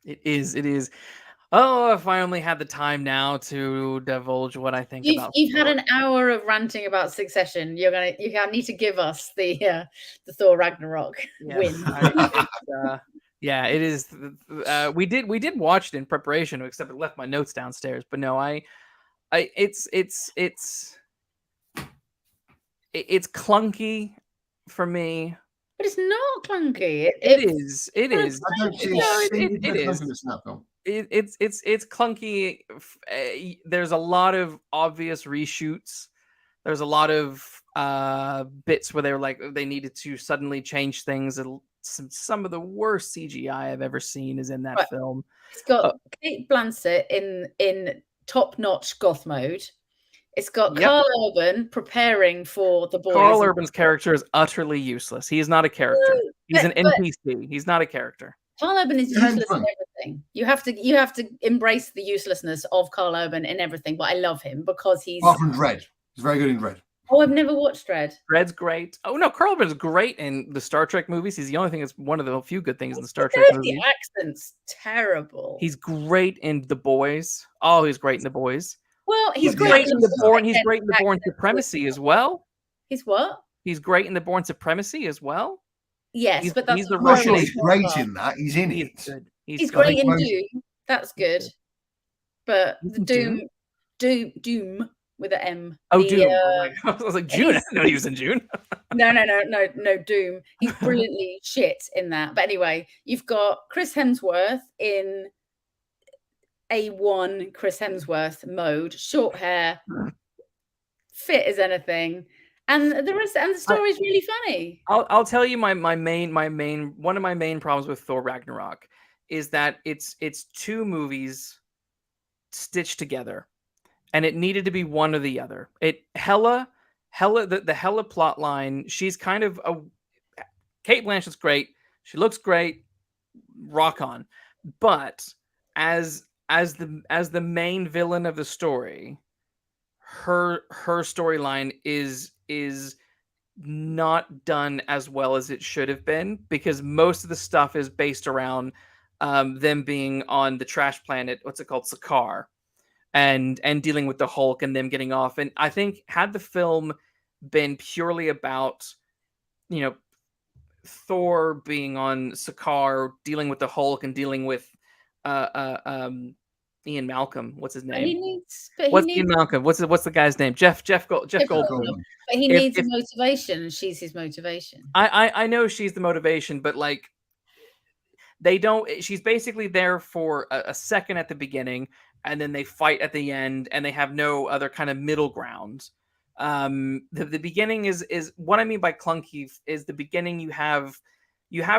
S1: It is. Oh, if I only had the time now to divulge what I think about.
S2: You've had an hour of ranting about Succession. You need to give us the Thor Ragnarok win.
S1: Yeah, it is. We did watch it in preparation, except I left my notes downstairs. But no, it's clunky for me.
S2: But it's not clunky.
S1: It is. It is.
S3: I don't see it is.
S1: It's clunky. There's a lot of obvious reshoots. There's a lot of bits where they were like they needed to suddenly change things. Some of the worst CGI I've ever seen is in that film.
S2: It's got Kate Blanchett in top-notch goth mode. It's got Carl Urban preparing for the boys.
S1: Carl Urban's character is utterly useless. He is not a character. He's an NPC. He's not a character.
S2: Carl Urban is useless in everything. You have to embrace the uselessness of Carl Urban in everything. But I love him because he's.
S3: Apart from Dredd, he's very good in Dredd.
S2: Oh, I've never watched Dredd.
S1: Dredd's great. Oh no, Carl Urban's great in the Star Trek movies. He's the only thing that's one of the few good things in the Star Trek movies.
S2: The accent's terrible.
S1: He's great in The Boys. Oh, he's great in The Boys.
S2: Well, he's
S1: great in the Born. He's great in the Born Supremacy as well.
S2: He's what?
S1: He's great in the Born Supremacy as well.
S2: Yes, but that's
S3: he's the Russian. He's great in that. He's in it.
S2: He's great in Doom. That's good. But the Doom with an M.
S1: Oh, Doom. I was like June. I didn't know he was in June.
S2: No, Doom. He's brilliantly shit in that. But anyway, you've got Chris Hemsworth in A1 Chris Hemsworth mode, short hair, fit as anything, and the story is really funny.
S1: I'll tell you one of my main problems with Thor Ragnarok is that it's two movies stitched together, and it needed to be one or the other. The Hela plot line. She's kind of Kate Blanchett's great. She looks great. Rock on, but as the main villain of the story, her storyline is not done as well as it should have been, because most of the stuff is based around them being on the trash planet, what's it called, Sakaar, and dealing with the Hulk and them getting off. And I think had the film been purely about, Thor being on Sakaar, dealing with the Hulk and dealing with Ian Malcolm, what's his name? Ian Malcolm? What's the guy's name? Jeff Goldblum.
S2: But he needs motivation, and she's his motivation.
S1: I know she's the motivation, but like they don't. She's basically there for a second at the beginning, and then they fight at the end, and they have no other kind of middle ground. The beginning is what I mean by clunky. Is the beginning you have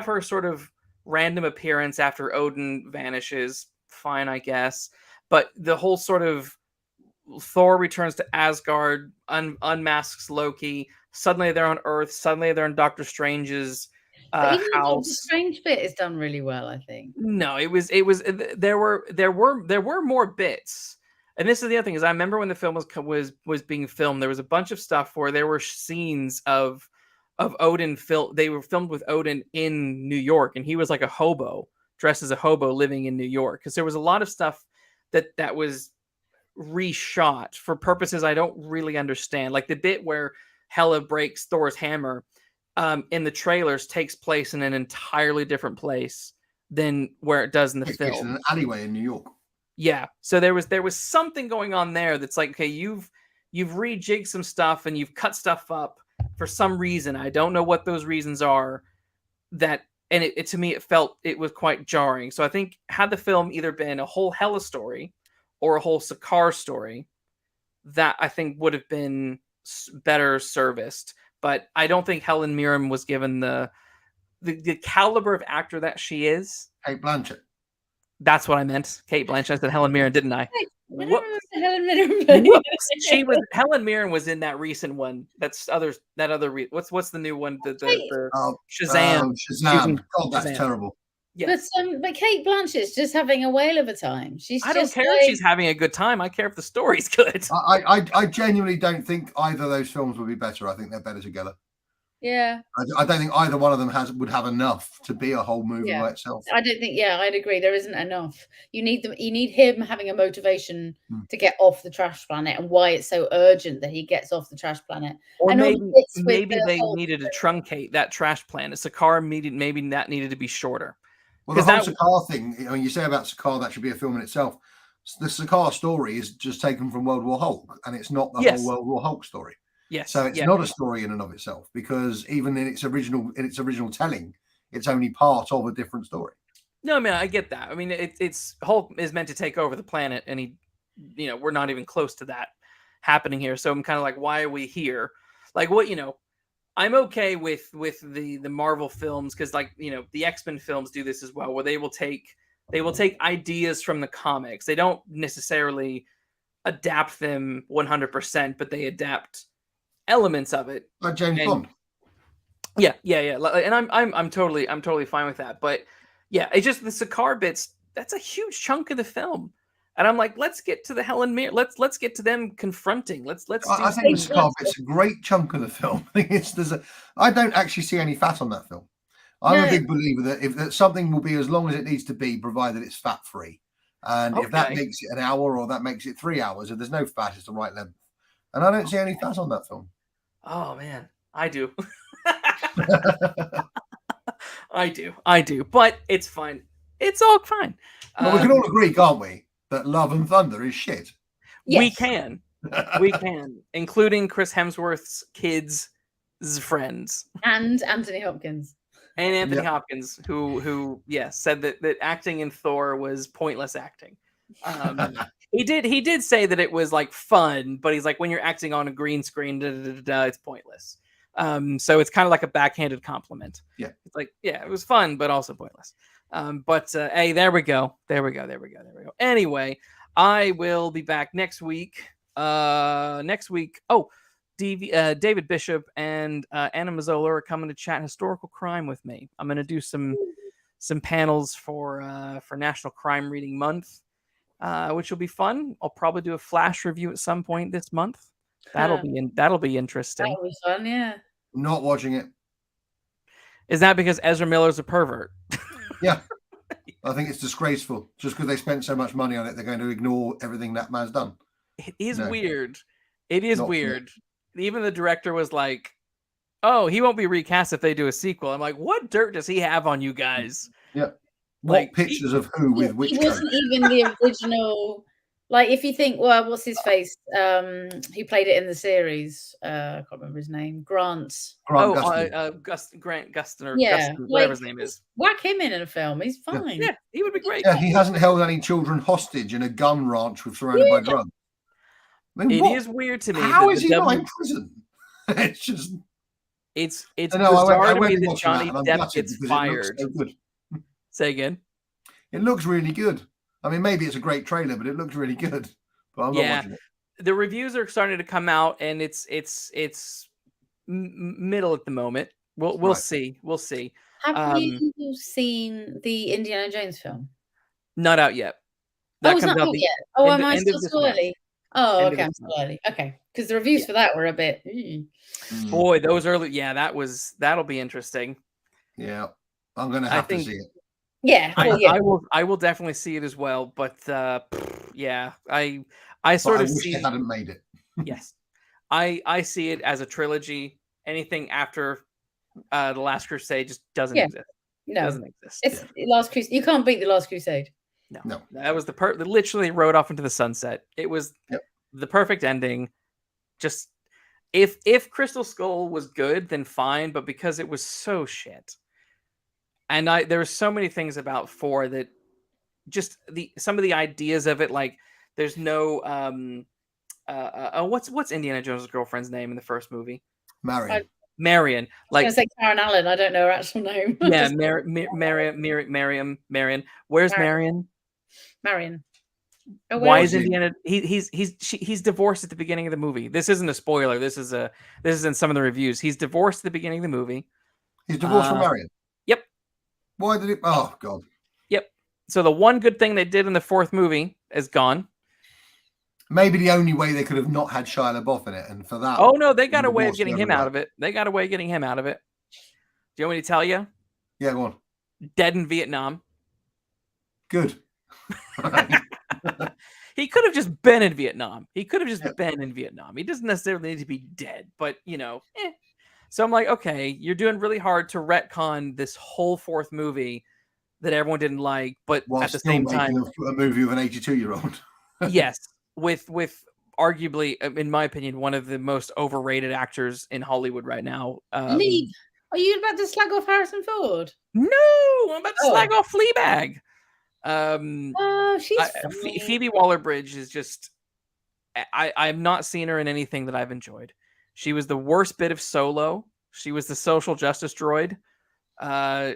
S1: her sort of random appearance after Odin vanishes. Fine, I guess, but the whole sort of Thor returns to Asgard, unmasks Loki. Suddenly they're on Earth. Suddenly they're in Doctor Strange's house.
S2: The Strange bit is done really well, I think.
S1: No, it was. There were more bits, and this is the other thing is I remember when the film was being filmed, there was a bunch of stuff where there were scenes of Odin. They were filmed with Odin in New York, and he was like a hobo, dressed as a hobo living in New York, because there was a lot of stuff that was reshot for purposes I don't really understand. Like the bit where Hela breaks Thor's hammer in the trailers takes place in an entirely different place than where it does in the film.
S3: It's in an alleyway in New York.
S1: Yeah. So there was something going on there that's like, okay, you've rejigged some stuff and you've cut stuff up for some reason. I don't know what those reasons are. And it to me, it was quite jarring. So I think had the film either been a whole Hela story or a whole Sakaar story, that I think would have been better serviced. But I don't think Helen Mirren was given the caliber of actor that she is.
S3: Kate Blanchett.
S1: That's what I meant. Kate Blanchett. I said Helen Mirren, didn't I?
S2: I don't
S1: Whoops.
S2: remember Helen Mirren playing it.
S1: Helen Mirren was in that recent one. What's the new one? The Shazam.
S3: Shazam. God, that's
S1: Shazam.
S3: terrible.
S1: Yes.
S2: But Kate Blanchett's just having a whale of a time.
S1: I don't care if she's having a good time. I care if the story's good.
S3: I genuinely don't think either of those films would be better. I think they're better together.
S2: Yeah.
S3: I don't think either one of them would have enough to be a whole movie by itself.
S2: I don't think. Yeah, I'd agree. There isn't enough. You need them. You need him having a motivation to get off the trash planet, and why it's so urgent that he gets off the trash planet.
S1: Or
S2: and
S1: maybe they needed to truncate that trash planet. Sakaar maybe that needed to be shorter.
S3: Well, the whole Sakaar thing, you say about Sakaar, that should be a film in itself. The Sakaar story is just taken from World War Hulk, and it's not the whole World War Hulk story.
S1: Yes.
S3: So it's not a story in and of itself, because even in its original telling, it's only part of a different story.
S1: No, I mean, I get that. I mean, it's Hulk is meant to take over the planet, and we're not even close to that happening here. So I'm kind of like, why are we here? Like, what, I'm okay with the Marvel films, because the X-Men films do this as well, where they will take ideas from the comics. They don't necessarily adapt them 100%, but they adapt elements of it.
S3: Like James Bond.
S1: Yeah. And I'm totally fine with that. But yeah, it's just the Sakaar bits. That's a huge chunk of the film. And I'm like, let's get to the Helen Mirren. Let's get to them confronting. I think
S3: the Sakaar bit's a great chunk of the film. I don't actually see any fat on that film. I'm a big believer that if something will be as long as it needs to be, provided it's fat free. And if that makes it an hour or that makes it 3 hours, if there's no fat, it's the right length. And I don't see any fat on that film.
S1: Oh man, I do. I do. But it's fine. It's all fine.
S3: Well, we can all agree, can't we, that Love and Thunder is shit?
S1: Yes. We can, including Chris Hemsworth's kids' friends
S2: and Anthony Hopkins.
S1: And Anthony Hopkins, who said that acting in Thor was pointless acting. He did say that it was like fun, but he's like, when you're acting on a green screen, it's pointless. So it's kind of like a backhanded compliment.
S3: Yeah,
S1: it's like, it was fun, but also pointless. Hey, there we go. Anyway, I will be back next week. David Bishop and Anna Mazzola are coming to chat historical crime with me. I'm going to do some panels for National Crime Reading Month, which will be fun. I'll probably do a flash review at some point this month. That'll be interesting.
S2: That'll be fun, yeah.
S3: Not watching it.
S1: Is that because Ezra Miller's a pervert?
S3: Yeah. I think it's disgraceful. Just because they spent so much money on it, they're going to ignore everything that man's done.
S1: It is weird. It is weird. Even the director was like, "Oh, he won't be recast if they do a sequel." I'm like, "What dirt does he have on you guys?"
S3: Yeah. What pictures of who with which?
S2: He wasn't even the original. Like, if you think, well, what's his face? He played it in the series. I can't remember his name. Grant Gustin, or Gustin, whatever his name is. Whack him in a film. He's fine.
S1: Yeah, he would be great.
S3: Yeah, he hasn't held any children hostage in a gun ranch surrounded by drugs.
S1: I mean, it is weird to me.
S3: How is he not in prison? It's just.
S1: It's bizarre to me that Johnny Depp gets fired.
S3: So good.
S1: Say again.
S3: It looks really good. I mean, maybe it's a great trailer, but it looks really good. But I'm not watching it.
S1: The reviews are starting to come out, and it's middle at the moment. We'll see. We'll see.
S2: Have you seen the Indiana Jones film?
S1: Not out yet.
S2: That comes out yet. Oh, am I still so early? Oh, okay, I'm still early. Okay, because the reviews for that were a bit.
S1: Boy, those early. Yeah, that'll be interesting.
S3: Yeah, I'm gonna have to see it.
S2: Yeah,
S1: I will definitely see it as well. But I sort of see
S3: it hadn't made it.
S1: Yes, I see it as a trilogy. Anything after the Last Crusade just doesn't exist.
S2: No,
S1: doesn't exist.
S2: It's Last Crusade. You can't beat the Last Crusade.
S1: No. That was that literally rode off into the sunset. It was the perfect ending. Just if Crystal Skull was good, then fine. But because it was so shit. And there were so many things about 4 that just some of the ideas of it, like there's no what's Indiana Jones' girlfriend's name in the first movie? Marion.
S2: Like I was going to say Karen Allen. I don't know her actual name.
S1: Yeah, Marion. Where's Marion?
S2: Marion.
S1: Why is
S3: Was he?
S1: Indiana? He's divorced at the beginning of the movie. This isn't a spoiler. This is in some of the reviews. He's divorced at the beginning of the movie.
S3: He's divorced from Marion.
S1: Yep.
S3: Why did he? Oh God.
S1: Yep. So the one good thing they did in the fourth movie is gone.
S3: Maybe the only way they could have not had Shia LaBeouf in it, and for that.
S1: Oh no, they got a way of
S3: divorced
S1: getting him
S3: everyone.
S1: out of it. They got a way of getting him out of it. Do you want me to tell you?
S3: Yeah, go on.
S1: Dead in Vietnam.
S3: Good.
S1: He could have just been in Vietnam. He could have just been in Vietnam. He doesn't necessarily need to be dead, but you know. So I'm like, okay, you're doing really hard to retcon this whole fourth movie that everyone didn't like, but
S3: While
S1: at the
S3: still
S1: same
S3: making
S1: time,
S3: a movie with an 82-year-old.
S1: yes, with arguably, in my opinion, one of the most overrated actors in Hollywood right now.
S2: Lee, are you about to slag off Harrison Ford?
S1: No, I'm about to slag off Fleabag.
S2: She's funny.
S1: Phoebe Waller-Bridge is just. I've not seen her in anything that I've enjoyed. She was the worst bit of Solo. She was the social justice droid. Her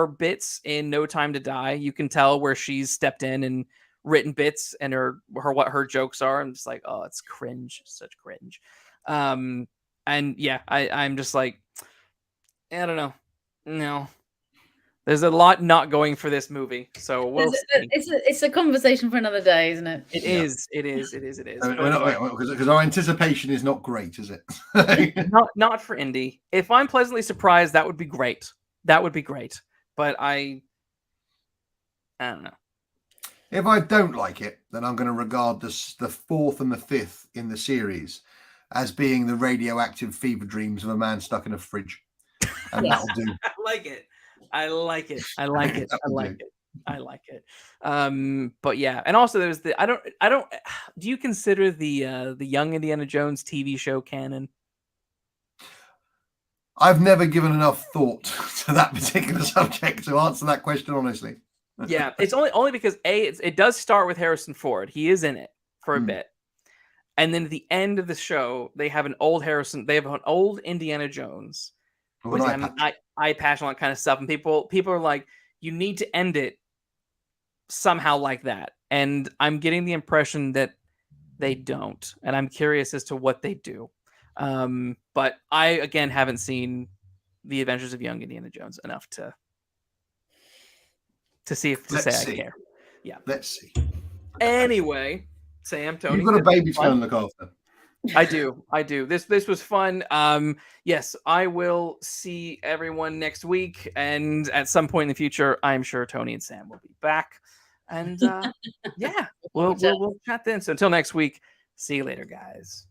S1: bits in No Time to Die, you can tell where she's stepped in and written bits and what her jokes are. I'm just like, oh, it's cringe, such cringe. And yeah, I'm just like, I don't know. No. There's a lot not going for this movie, so we'll see.
S2: It's a conversation for another day, isn't it?
S1: It is.
S3: Because our anticipation is not great, is it?
S1: not for Indy. If I'm pleasantly surprised, that would be great. But I don't know.
S3: If I don't like it, then I'm going to regard the fourth and the fifth in the series as being the radioactive fever dreams of a man stuck in a fridge, and that'll do.
S1: I like it. But yeah, and also there's I don't. Do you consider the Young Indiana Jones TV show canon?
S3: I've never given enough thought to that particular subject to answer that question honestly.
S1: Yeah, it's only because it does start with Harrison Ford. He is in it for a bit, and then at the end of the show, they have an old Indiana Jones. With eye patch and all that kind of stuff, and people are like, you need to end it somehow like that, and I'm getting the impression that they don't, and I'm curious as to what they do. But I again haven't seen The Adventures of Young Indiana Jones enough to say I care. Yeah,
S3: let's see.
S1: Anyway, Sam, Tony,
S3: you've got a baby to look after.
S1: I do. This was fun. Yes, I will see everyone next week, and at some point in the future, I'm sure Tony and Sam will be back. And yeah, we'll chat then. So until next week, see you later, guys.